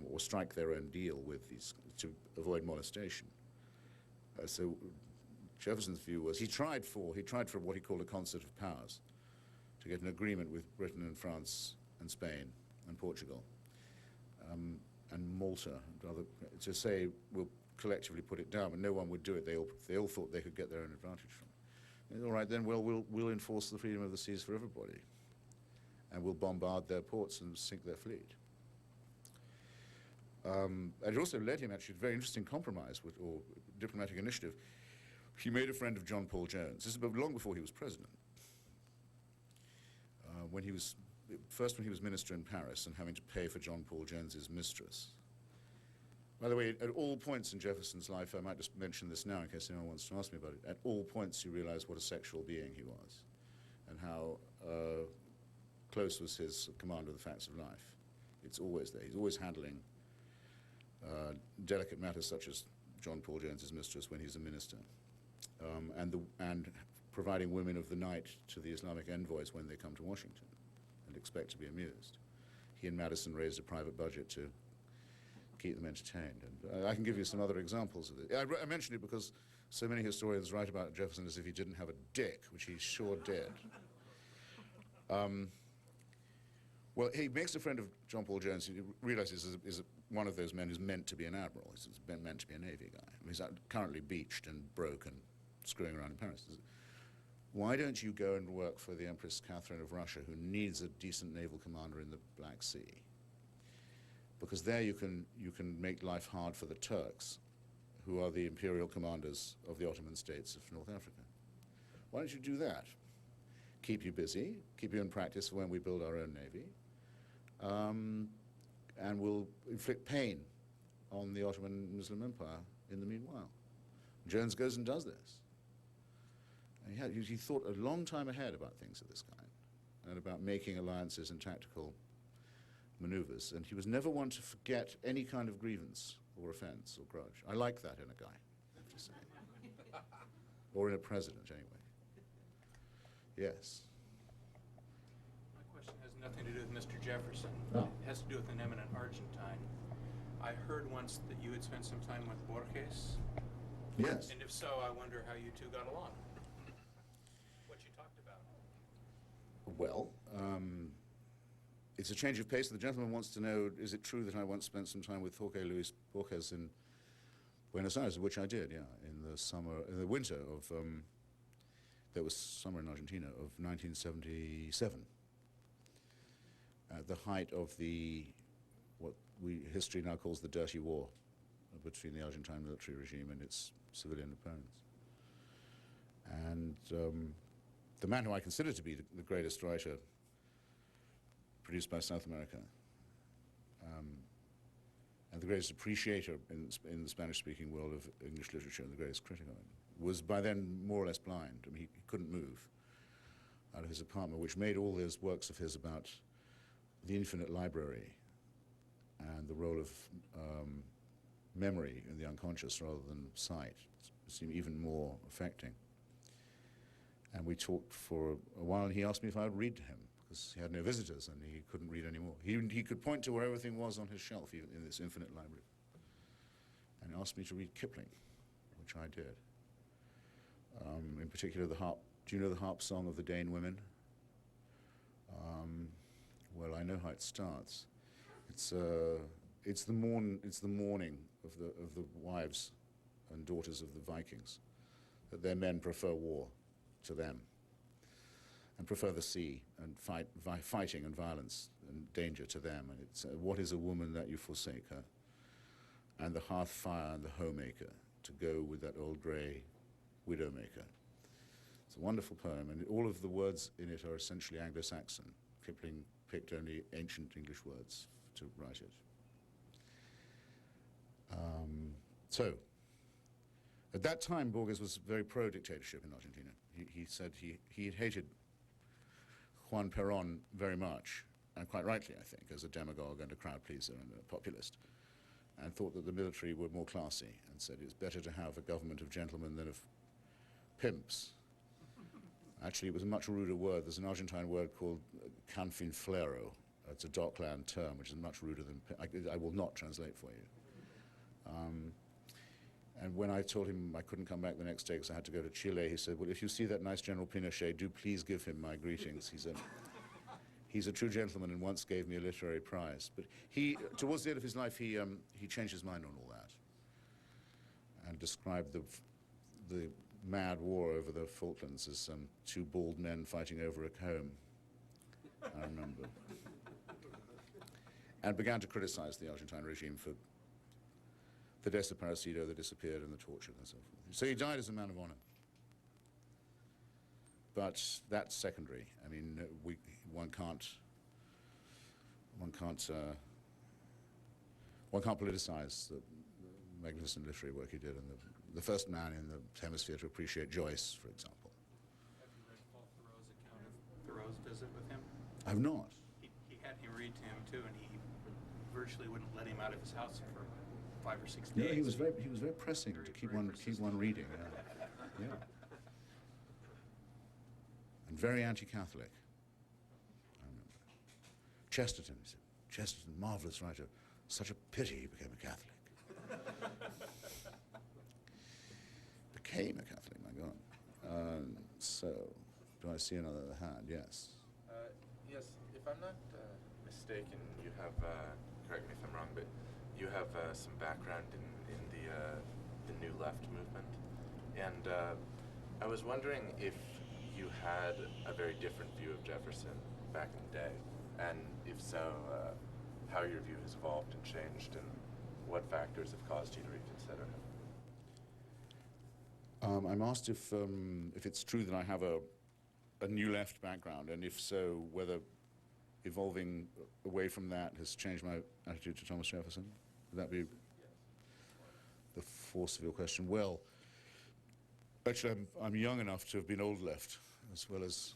or strike their own deal with these to avoid molestation. So Jefferson's view was he tried for what he called a concert of powers to get an agreement with Britain and France and Spain and Portugal and Malta, to say we'll collectively put it down, but no one would do it. They all thought they could get their own advantage from it. And all right, then we'll enforce the freedom of the seas for everybody, and we'll bombard their ports and sink their fleet. And it also led him actually to a very interesting compromise or diplomatic initiative. He made a friend of John Paul Jones. This is long before he was president. When he was minister in Paris and having to pay for John Paul Jones's mistress. By the way, at all points in Jefferson's life, I might just mention this now in case anyone wants to ask me about it, at all points you realize what a sexual being he was and how close was his command of the facts of life. It's always there. He's always handling delicate matters such as John Paul Jones's mistress when he's a minister, and providing women of the night to the Islamic envoys when they come to Washington and expect to be amused. He and Madison raised a private budget to keep them entertained. And I can give you some other examples of it. I mention it because so many historians write about Jefferson as if he didn't have a dick, which he sure did. Well, he makes a friend of John Paul Jones. He realizes is one of those men who's meant to be an admiral. He's meant to be a Navy guy. I mean, he's currently beached and broke and screwing around in Paris. Why don't you go and work for the Empress Catherine of Russia, who needs a decent naval commander in the Black Sea? Because there you can make life hard for the Turks, who are the imperial commanders of the Ottoman states of North Africa. Why don't you do that? Keep you busy, keep you in practice for when we build our own navy, and we'll inflict pain on the Ottoman Muslim Empire in the meanwhile. Jones goes and does this. And he thought a long time ahead about things of this kind and about making alliances and tactical maneuvers, and he was never one to forget any kind of grievance or offense or grudge. I like that in a guy, I have to say. Or in a president, anyway. Yes. My question has nothing to do with Mr. Jefferson. Oh. It has to do with an eminent Argentine. I heard once that you had spent some time with Borges. Yes. And if so, I wonder how you two got along. What you talked about. Well, it's a change of pace. The gentleman wants to know, is it true that I once spent some time with Jorge Luis Borges in Buenos Aires, which I did, yeah, in the winter of, there was summer in Argentina, of 1977. At the height of what history now calls the Dirty War between the Argentine military regime and its civilian opponents. And the man who I consider to be the greatest writer produced by South America, and the greatest appreciator in the Spanish-speaking world of English literature, and the greatest critic of it, was by then more or less blind. I mean, he couldn't move out of his apartment, which made all those works of his about the infinite library and the role of memory in the unconscious rather than sight seem even more affecting. And we talked for a while, and he asked me if I would read to him, because he had no visitors and he couldn't read anymore. He could point to where everything was on his shelf, even in this infinite library, and asked me to read Kipling, which I did. In particular, the harp. Do you know the harp song of the Dane women? Well, I know how it starts. It's the mourning of the wives and daughters of the Vikings, that their men prefer war to them. And prefer the sea and fighting and violence and danger to them. And it's what is a woman that you forsake her, and the hearth fire and the homemaker to go with that old grey widowmaker. It's a wonderful poem, and all of the words in it are essentially Anglo-Saxon. Kipling picked only ancient English words to write it. So, at that time, Borges was very pro-dictatorship in Argentina. He said he hated Juan Perón very much, and quite rightly, I think, as a demagogue and a crowd pleaser and a populist, and thought that the military were more classy, and said it's better to have a government of gentlemen than of pimps. Actually, it was a much ruder word. There's an Argentine word called canfinflero. It's a dockland term, which is much ruder than I will not translate for you. And when I told him I couldn't come back the next day because I had to go to Chile, he said, well, if you see that nice General Pinochet, do please give him my greetings. He's a true gentleman and once gave me a literary prize. But towards the end of his life, he changed his mind on all that and described the mad war over the Falklands as two bald men fighting over a comb, I remember. And began to criticize the Argentine regime for the desaparecido that disappeared and the torture and so forth. So he died as a man of honor. But that's secondary. I mean, one can't politicize the magnificent literary work he did, and the first man in the hemisphere to appreciate Joyce, for example. Have you read Paul Thoreau's account of Thoreau's visit with him? I've not. He had me read to him too, and he virtually wouldn't let him out of his house for 5 or 6 days. Yeah, he was very pressing to keep one reading. Yeah. And very anti-Catholic. I remember. Chesterton, he said, Chesterton, marvelous writer. Such a pity he became a Catholic. Became a Catholic, my God. So, do I see another hand? Yes. Yes, if I'm not mistaken, you have, correct me if I'm wrong, but you have some background in the New Left movement. And I was wondering if you had a very different view of Jefferson back in the day, and if so, how your view has evolved and changed, and what factors have caused you to reconsider him. I'm asked if it's true that I have a New Left background, and if so, whether evolving away from that has changed my attitude to Thomas Jefferson. Would that be the force of your question? Well, actually, I'm young enough to have been old left, as well as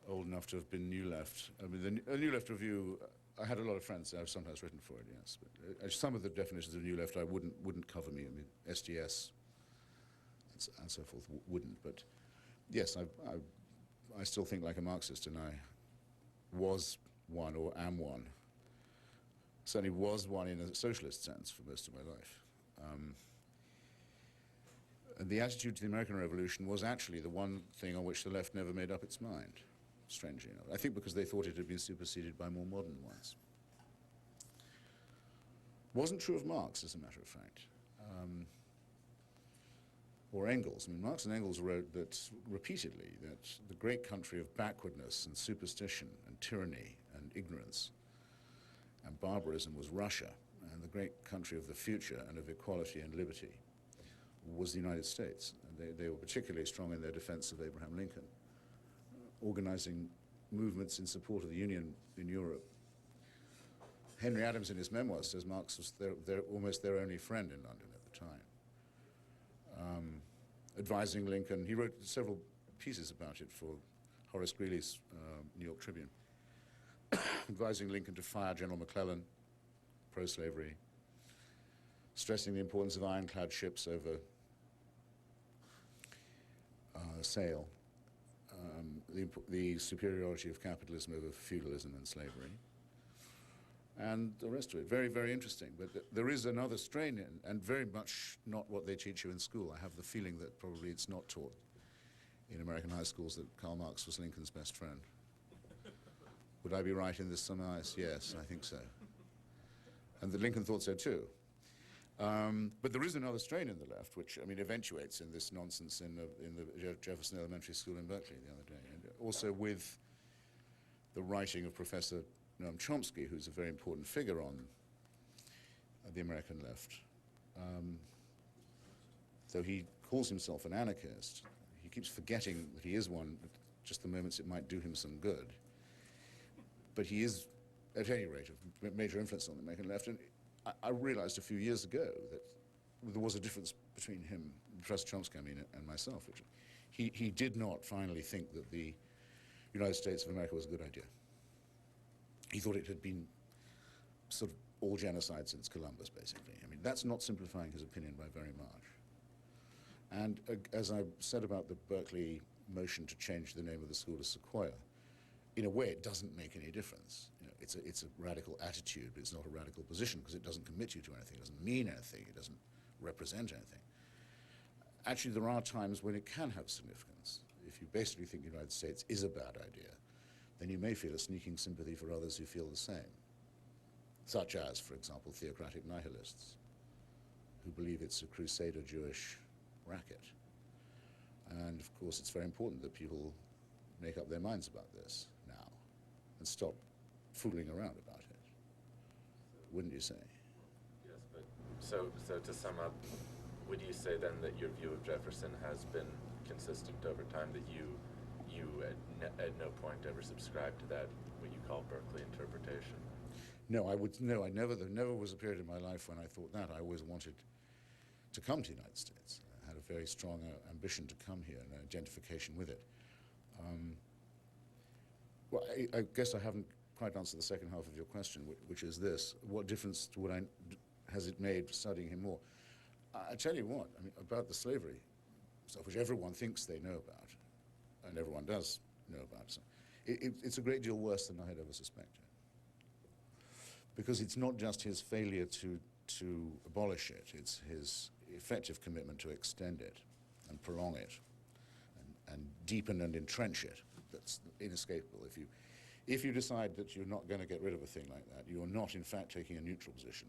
old enough to have been New Left. I mean, the New Left Review, I had a lot of friends. I've sometimes written for it, yes. But some of the definitions of New Left I wouldn't cover me. I mean, SDS and so forth wouldn't. But yes, I still think like a Marxist, and I was one or am one. Certainly was one in a socialist sense for most of my life. And the attitude to the American Revolution was actually the one thing on which the left never made up its mind, strangely enough. I think because they thought it had been superseded by more modern ones. Wasn't true of Marx, as a matter of fact. Or Engels. I mean, Marx and Engels wrote that repeatedly that the great country of backwardness and superstition and tyranny and ignorance and barbarism was Russia, and the great country of the future and of equality and liberty was the United States. And they were particularly strong in their defense of Abraham Lincoln, organizing movements in support of the Union in Europe. Henry Adams in his memoirs says Marx was almost their only friend in London at the time. Advising Lincoln, he wrote several pieces about it for Horace Greeley's New York Tribune, advising Lincoln to fire General McClellan, pro-slavery, stressing the importance of ironclad ships over sail, the superiority of capitalism over feudalism and slavery, and the rest of it. Very, very interesting. But there is another strain in, and very much not what they teach you in school. I have the feeling that probably it's not taught in American high schools that Karl Marx was Lincoln's best friend. Would I be right in this surmise? Yes, I think so. And that Lincoln thought so too. But there is another strain in the left, which, I mean, eventuates in this nonsense in the Jefferson Elementary School in Berkeley the other day. And also with the writing of Professor Noam Chomsky, who's a very important figure on the American left. Though he calls himself an anarchist, he keeps forgetting that he is one at just the moments it might do him some good. But he is, at any rate, of major influence on the American left. And I realized a few years ago that there was a difference between him, Professor Chomsky, I mean, and myself. Which he did not finally think that the United States of America was a good idea. He thought it had been sort of all genocide since Columbus, basically. I mean, that's not simplifying his opinion by very much. And as I said about the Berkeley motion to change the name of the school to Sequoia, in a way it doesn't make any difference. You know, it's a radical attitude, but it's not a radical position because it doesn't commit you to anything, it doesn't mean anything, it doesn't represent anything. Actually, there are times when it can have significance. If you basically think the United States is a bad idea, then you may feel a sneaking sympathy for others who feel the same, such as, for example, theocratic nihilists who believe it's a Crusader Jewish racket. And of course, it's very important that people make up their minds about this now and stop fooling around about it, wouldn't you say? Yes, but so to sum up, would you say then that your view of Jefferson has been consistent over time, that you at no point ever subscribed to that, what you call Berkeley interpretation? No, there never was a period in my life when I thought that. I always wanted to come to the United States. I had a very strong ambition to come here and identification with it. Well, I guess I haven't quite answered the second half of your question, which is this: what difference has it made studying him more? I tell you what, I mean, about the slavery stuff, which everyone thinks they know about, and everyone does know about, so it's a great deal worse than I had ever suspected. Because it's not just his failure to abolish it, it's his effective commitment to extend it and prolong it and deepen and entrench it that's inescapable. If you decide that you're not going to get rid of a thing like that, you're not in fact taking a neutral position.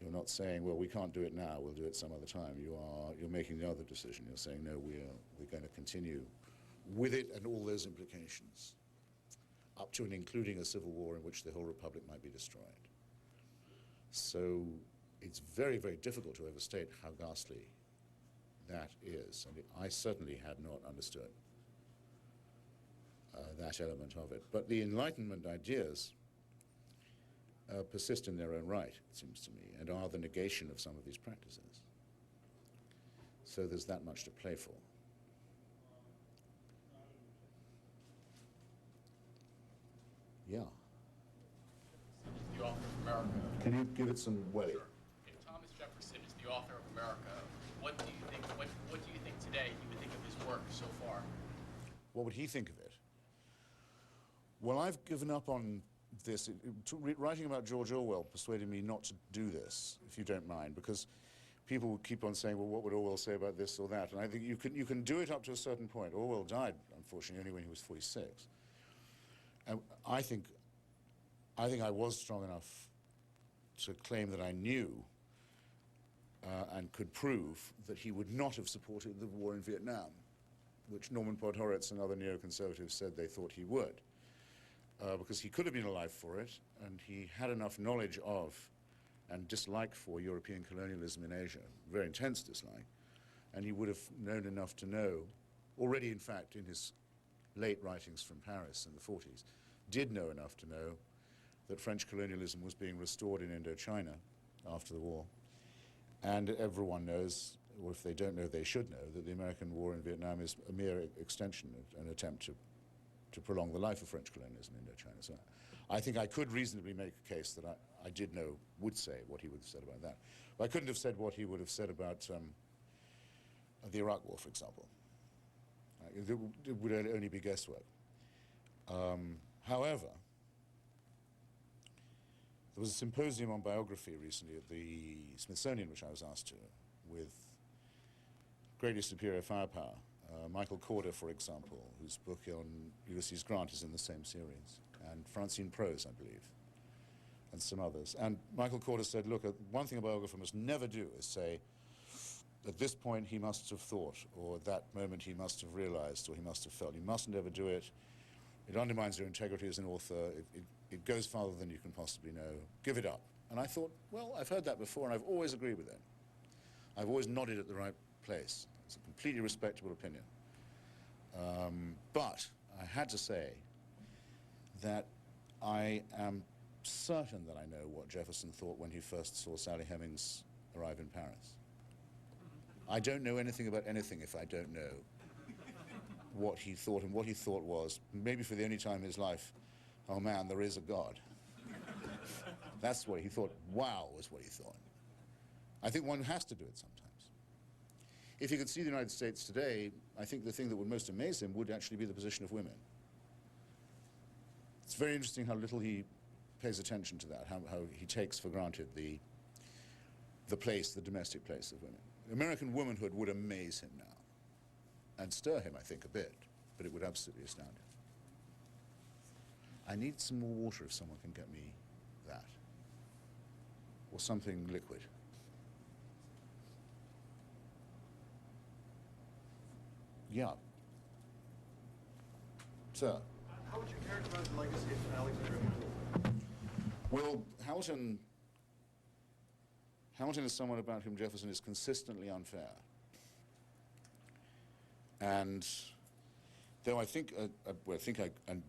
You're not saying, well, we can't do it now, we'll do it some other time. You're making the other decision. You're saying, no, we're going to continue with it and all those implications, up to and including a civil war in which the whole republic might be destroyed. So it's very, very difficult to overstate how ghastly that is. And I certainly had not understood that element of it. But the Enlightenment ideas persist in their own right, it seems to me, and are the negation of some of these practices. So there's that much to play for. Yeah. The author of America. Can you give it some weight? Sure. If Thomas Jefferson is the author of America, what do you think? What do you think today he would think of his work so far? What would he think of it? Well, I've given up on this. Writing about George Orwell persuaded me not to do this, if you don't mind, because people would keep on saying, well, what would Orwell say about this or that? And I think you can do it up to a certain point. Orwell died, unfortunately, only when he was 46. And I think I was strong enough to claim that I knew and could prove that he would not have supported the war in Vietnam, which Norman Podhoretz and other neoconservatives said they thought he would, because he could have been alive for it, and he had enough knowledge of and dislike for European colonialism in Asia, very intense dislike, and he would have known enough to know, already in fact in his late writings from Paris in the 40s, did know enough to know that French colonialism was being restored in Indochina after the war. And everyone knows, or if they don't know, they should know, that the American war in Vietnam is a mere extension, an attempt to prolong the life of French colonialism in Indochina. So I think I could reasonably make a case that I did know, would say what he would have said about that. But I couldn't have said what he would have said about the Iraq war, for example. It would only be guesswork. However, there was a symposium on biography recently at the Smithsonian, which I was asked to, with greatly superior firepower. Michael Corder, for example, whose book on Ulysses Grant is in the same series, and Francine Prose, I believe, and some others. And Michael Corder said, look, one thing a biographer must never do is say, at this point he must have thought, or at that moment he must have realized, or he must have felt, you mustn't ever do it. It undermines your integrity as an author. It goes farther than you can possibly know. Give it up. And I thought, well, I've heard that before, and I've always agreed with it. I've always nodded at the right place. It's a completely respectable opinion. But I had to say that I am certain that I know what Jefferson thought when he first saw Sally Hemings arrive in Paris. I don't know anything about anything if I don't know what he thought, and what he thought was, maybe for the only time in his life, oh man, there is a God. That's what he thought. Wow, was what he thought. I think one has to do it sometimes. If he could see the United States today, I think the thing that would most amaze him would actually be the position of women. It's very interesting how little he pays attention to that, how he takes for granted the place, the domestic place of women. American womanhood would amaze him now, and stir him, I think, a bit, but it would absolutely astound him. I need some more water if someone can get me that, or something liquid. Yeah. Sir? How would you characterize the legacy of Alexander Hamilton? Well, Hamilton is someone about whom Jefferson is consistently unfair. And though I think, I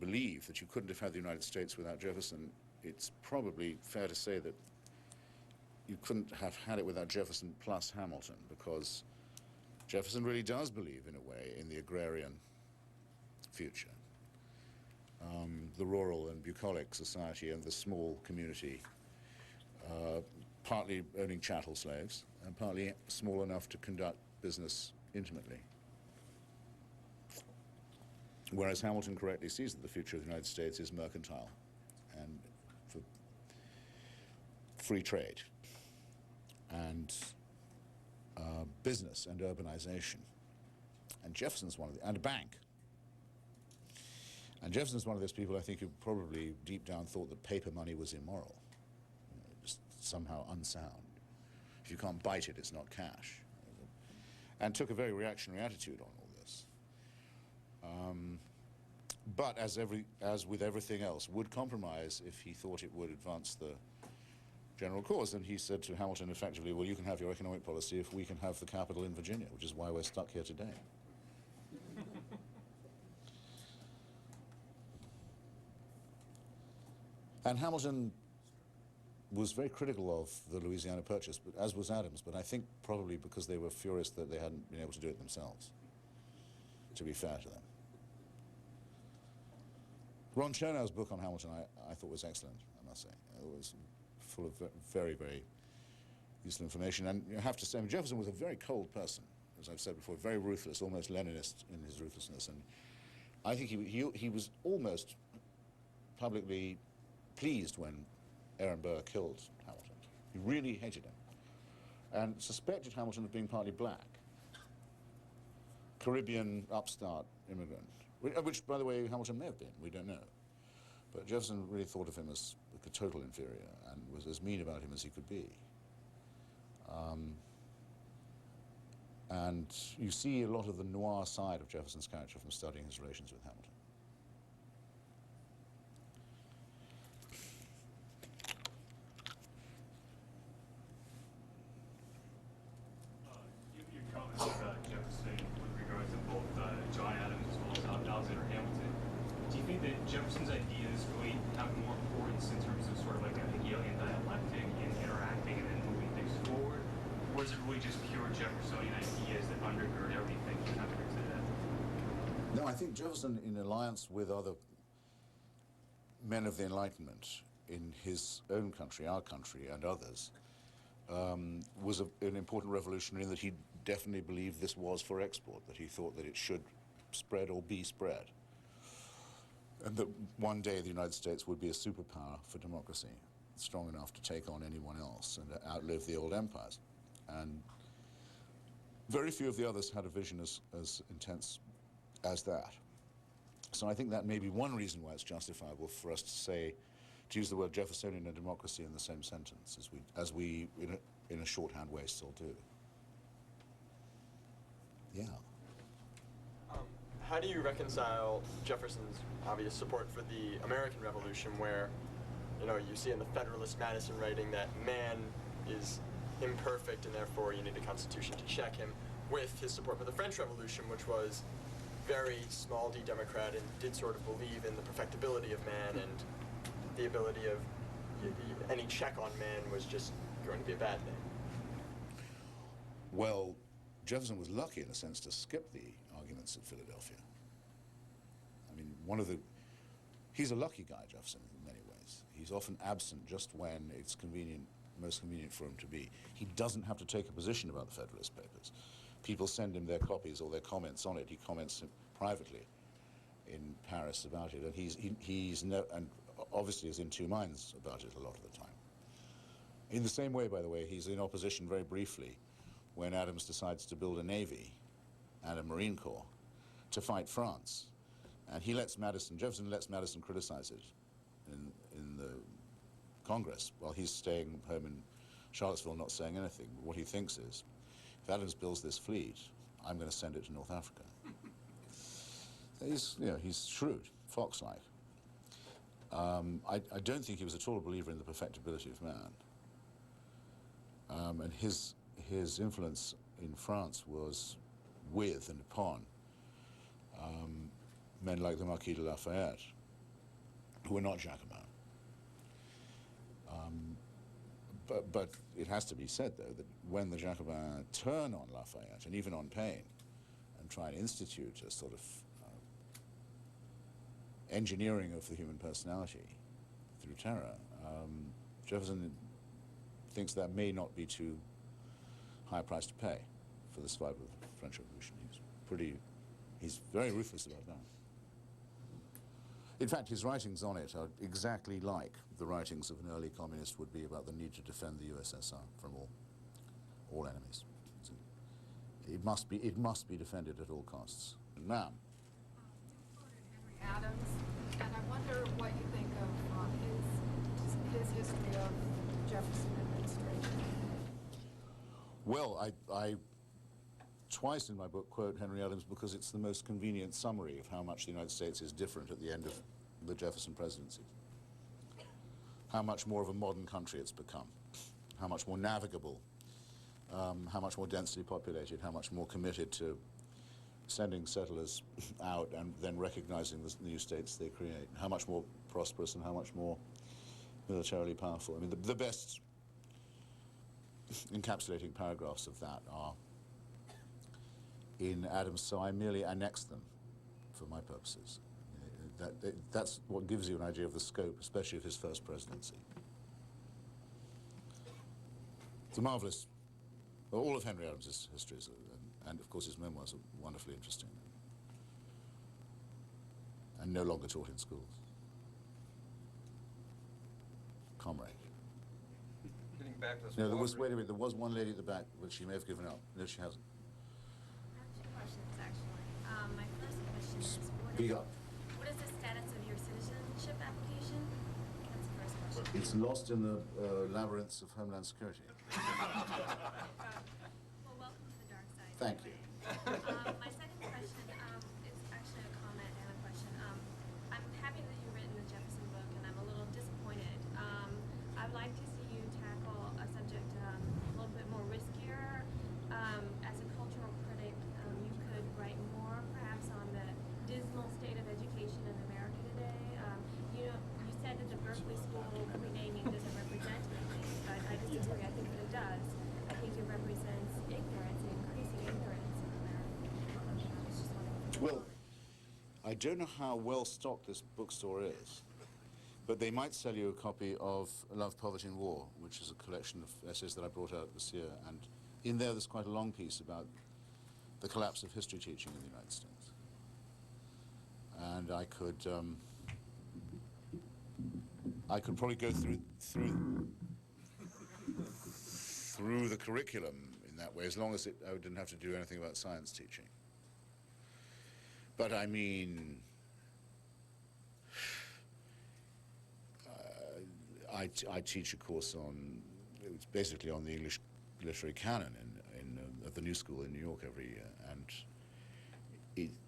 believe that you couldn't have had the United States without Jefferson, it's probably fair to say that you couldn't have had it without Jefferson plus Hamilton, because Jefferson really does believe, in a way, in the agrarian future. The rural and bucolic society and the small community, partly owning chattel slaves, and partly small enough to conduct business intimately. Whereas Hamilton correctly sees that the future of the United States is mercantile and for free trade and business and urbanization. And Jefferson's one of the, and a bank. And Jefferson's one of those people, I think, who probably deep down thought that paper money was immoral, just somehow unsound. If you can't bite it, it's not cash. And took a very reactionary attitude on all this. But as with everything else, would compromise if he thought it would advance the general cause. And he said to Hamilton effectively, well, you can have your economic policy if we can have the capital in Virginia, which is why we're stuck here today. And Hamilton was very critical of the Louisiana Purchase, but as was Adams, but I think probably because they were furious that they hadn't been able to do it themselves, to be fair to them. Ron Chernow's book on Hamilton I thought was excellent, I must say. It was full of very, very useful information. And you have to say, I mean, Jefferson was a very cold person, as I've said before, very ruthless, almost Leninist in his ruthlessness. And I think he was almost publicly pleased when Aaron Burr killed Hamilton. He really hated him and suspected Hamilton of being partly black. Caribbean upstart immigrant, which, by the way, Hamilton may have been, we don't know. But Jefferson really thought of him as a total inferior and was as mean about him as he could be. And you see a lot of the noir side of Jefferson's character from studying his relations with Hamilton. Your comments about Jefferson with regards to both John Adams as well as Alexander Hamilton. Do you think that Jefferson's ideas really have more importance in terms of sort of like a Hegelian dialectic in interacting and then moving things forward? Or is it really just pure Jeffersonian ideas that undergird everything that happened today? No, I think Jefferson, in alliance with other men of the Enlightenment in his own country, our country, and others, was an important revolutionary in that he definitely believed this was for export, that he thought that it should spread or be spread, and that one day the United States would be a superpower for democracy, strong enough to take on anyone else and outlive the old empires. And very few of the others had a vision as intense as that. So I think that may be one reason why it's justifiable for us to say, to use the word Jeffersonian and democracy in the same sentence, as we in a shorthand way still do. Yeah. How do you reconcile Jefferson's obvious support for the American Revolution, where, you know, you see in the Federalist Madison writing that man is imperfect and therefore you need a constitution to check him, with his support for the French Revolution, which was very small d Democrat and did sort of believe in the perfectibility of man and the ability of any check on man was just going to be a bad thing? Well, Jefferson was lucky in a sense to skip the arguments at Philadelphia. I mean, he's a lucky guy, Jefferson, in many ways. He's often absent just when it's most convenient for him to be. He doesn't have to take a position about the Federalist Papers. People send him their copies or their comments on it. He comments privately in Paris about it, and and obviously is in two minds about it a lot of the time. In the same way, by the way, he's in opposition very briefly when Adams decides to build a navy and a Marine Corps to fight France. And Jefferson lets Madison criticize it in the Congress while he's staying home in Charlottesville not saying anything. What he thinks is, if Adams builds this fleet, I'm going to send it to North Africa. He's shrewd, fox-like. I don't think he was at all a believer in the perfectibility of man. And his influence in France was with and upon men like the Marquis de Lafayette, who were not Jacobin. But it has to be said, though, that when the Jacobins turn on Lafayette, and even on Paine, and try and institute a sort of engineering of the human personality through terror, Jefferson thinks that may not be too high a price to pay for the survival of the French Revolution. He's very ruthless about that. In fact, his writings on it are exactly like the writings of an early communist would be about the need to defend the USSR from all enemies. It must be defended at all costs. Now, Henry Adams, and I wonder what you think of his history of Jefferson administration. Well, I twice in my book quote Henry Adams because it's the most convenient summary of how much the United States is different at the end of the Jefferson presidency. How much more of a modern country it's become, how much more navigable, how much more densely populated, how much more committed to sending settlers out and then recognizing the new states they create, how much more prosperous and how much more militarily powerful. I mean, the best encapsulating paragraphs of that are in Adams, so I merely annexed them for my purposes. That's what gives you an idea of the scope, especially of his first presidency. It's a marvelous, well, all of Henry Adams' histories, and of course his memoirs are wonderfully interesting, and no longer taught in schools. Comrade. Getting back to this. No, wait a minute, there was one lady at the back, but she may have given up. No, she hasn't. I have two questions, actually. My first question is, what is the status of your citizenship application? That's the first question. It's lost in the labyrinths of Homeland Security. Well, welcome to the dark side. Thank you. My second question is actually a comment and a question. I'm happy that you've written the Jefferson book, and I'm a little disappointed. I would like to see you tackle a subject a little bit more riskier. As a cultural critic, you could write more, perhaps, on the dismal state of education in America today. You said that the Berkeley School renaming doesn't represent anything, but I disagree. I think that it does. I think it represents ignorance and increasing ignorance in America. Well, I don't know how well stocked this bookstore is, but they might sell you a copy of Love, Poverty and War, which is a collection of essays that I brought out this year, and in there's quite a long piece about the collapse of history teaching in the United States. And I could probably go through the curriculum in that way, as long as I didn't have to do anything about science teaching. But I mean, I teach a course on, it's basically on the English literary canon in at the New School in New York every year, and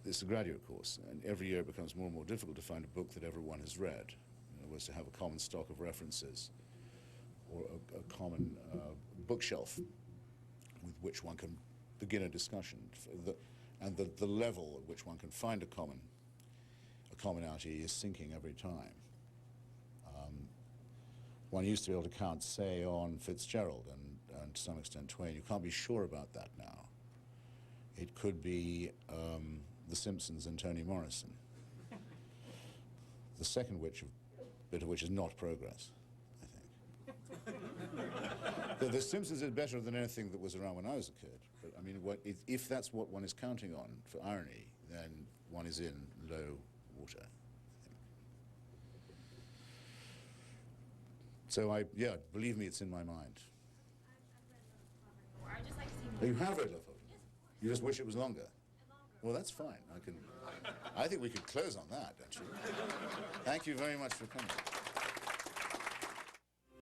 it's a graduate course, and every year it becomes more and more difficult to find a book that everyone has read. In other words, to have a common stock of references or a common bookshelf with which one can begin a discussion, and the level at which one can find a commonality is sinking every time. One used to be able to count, say, on Fitzgerald and to some extent Twain. You can't be sure about that now. It could be The Simpsons and Toni Morrison. The second bit of which is not progress, I think. The Simpsons is better than anything that was around when I was a kid. But I mean, if that's what one is counting on for irony, then one is in low water. So yeah, believe me, it's in my mind. I'd just like to see more. You have read Love Hope? Yes, of course. You just wish it was longer? Well, that's fine. I think we could close on that, don't you? Thank you very much for coming.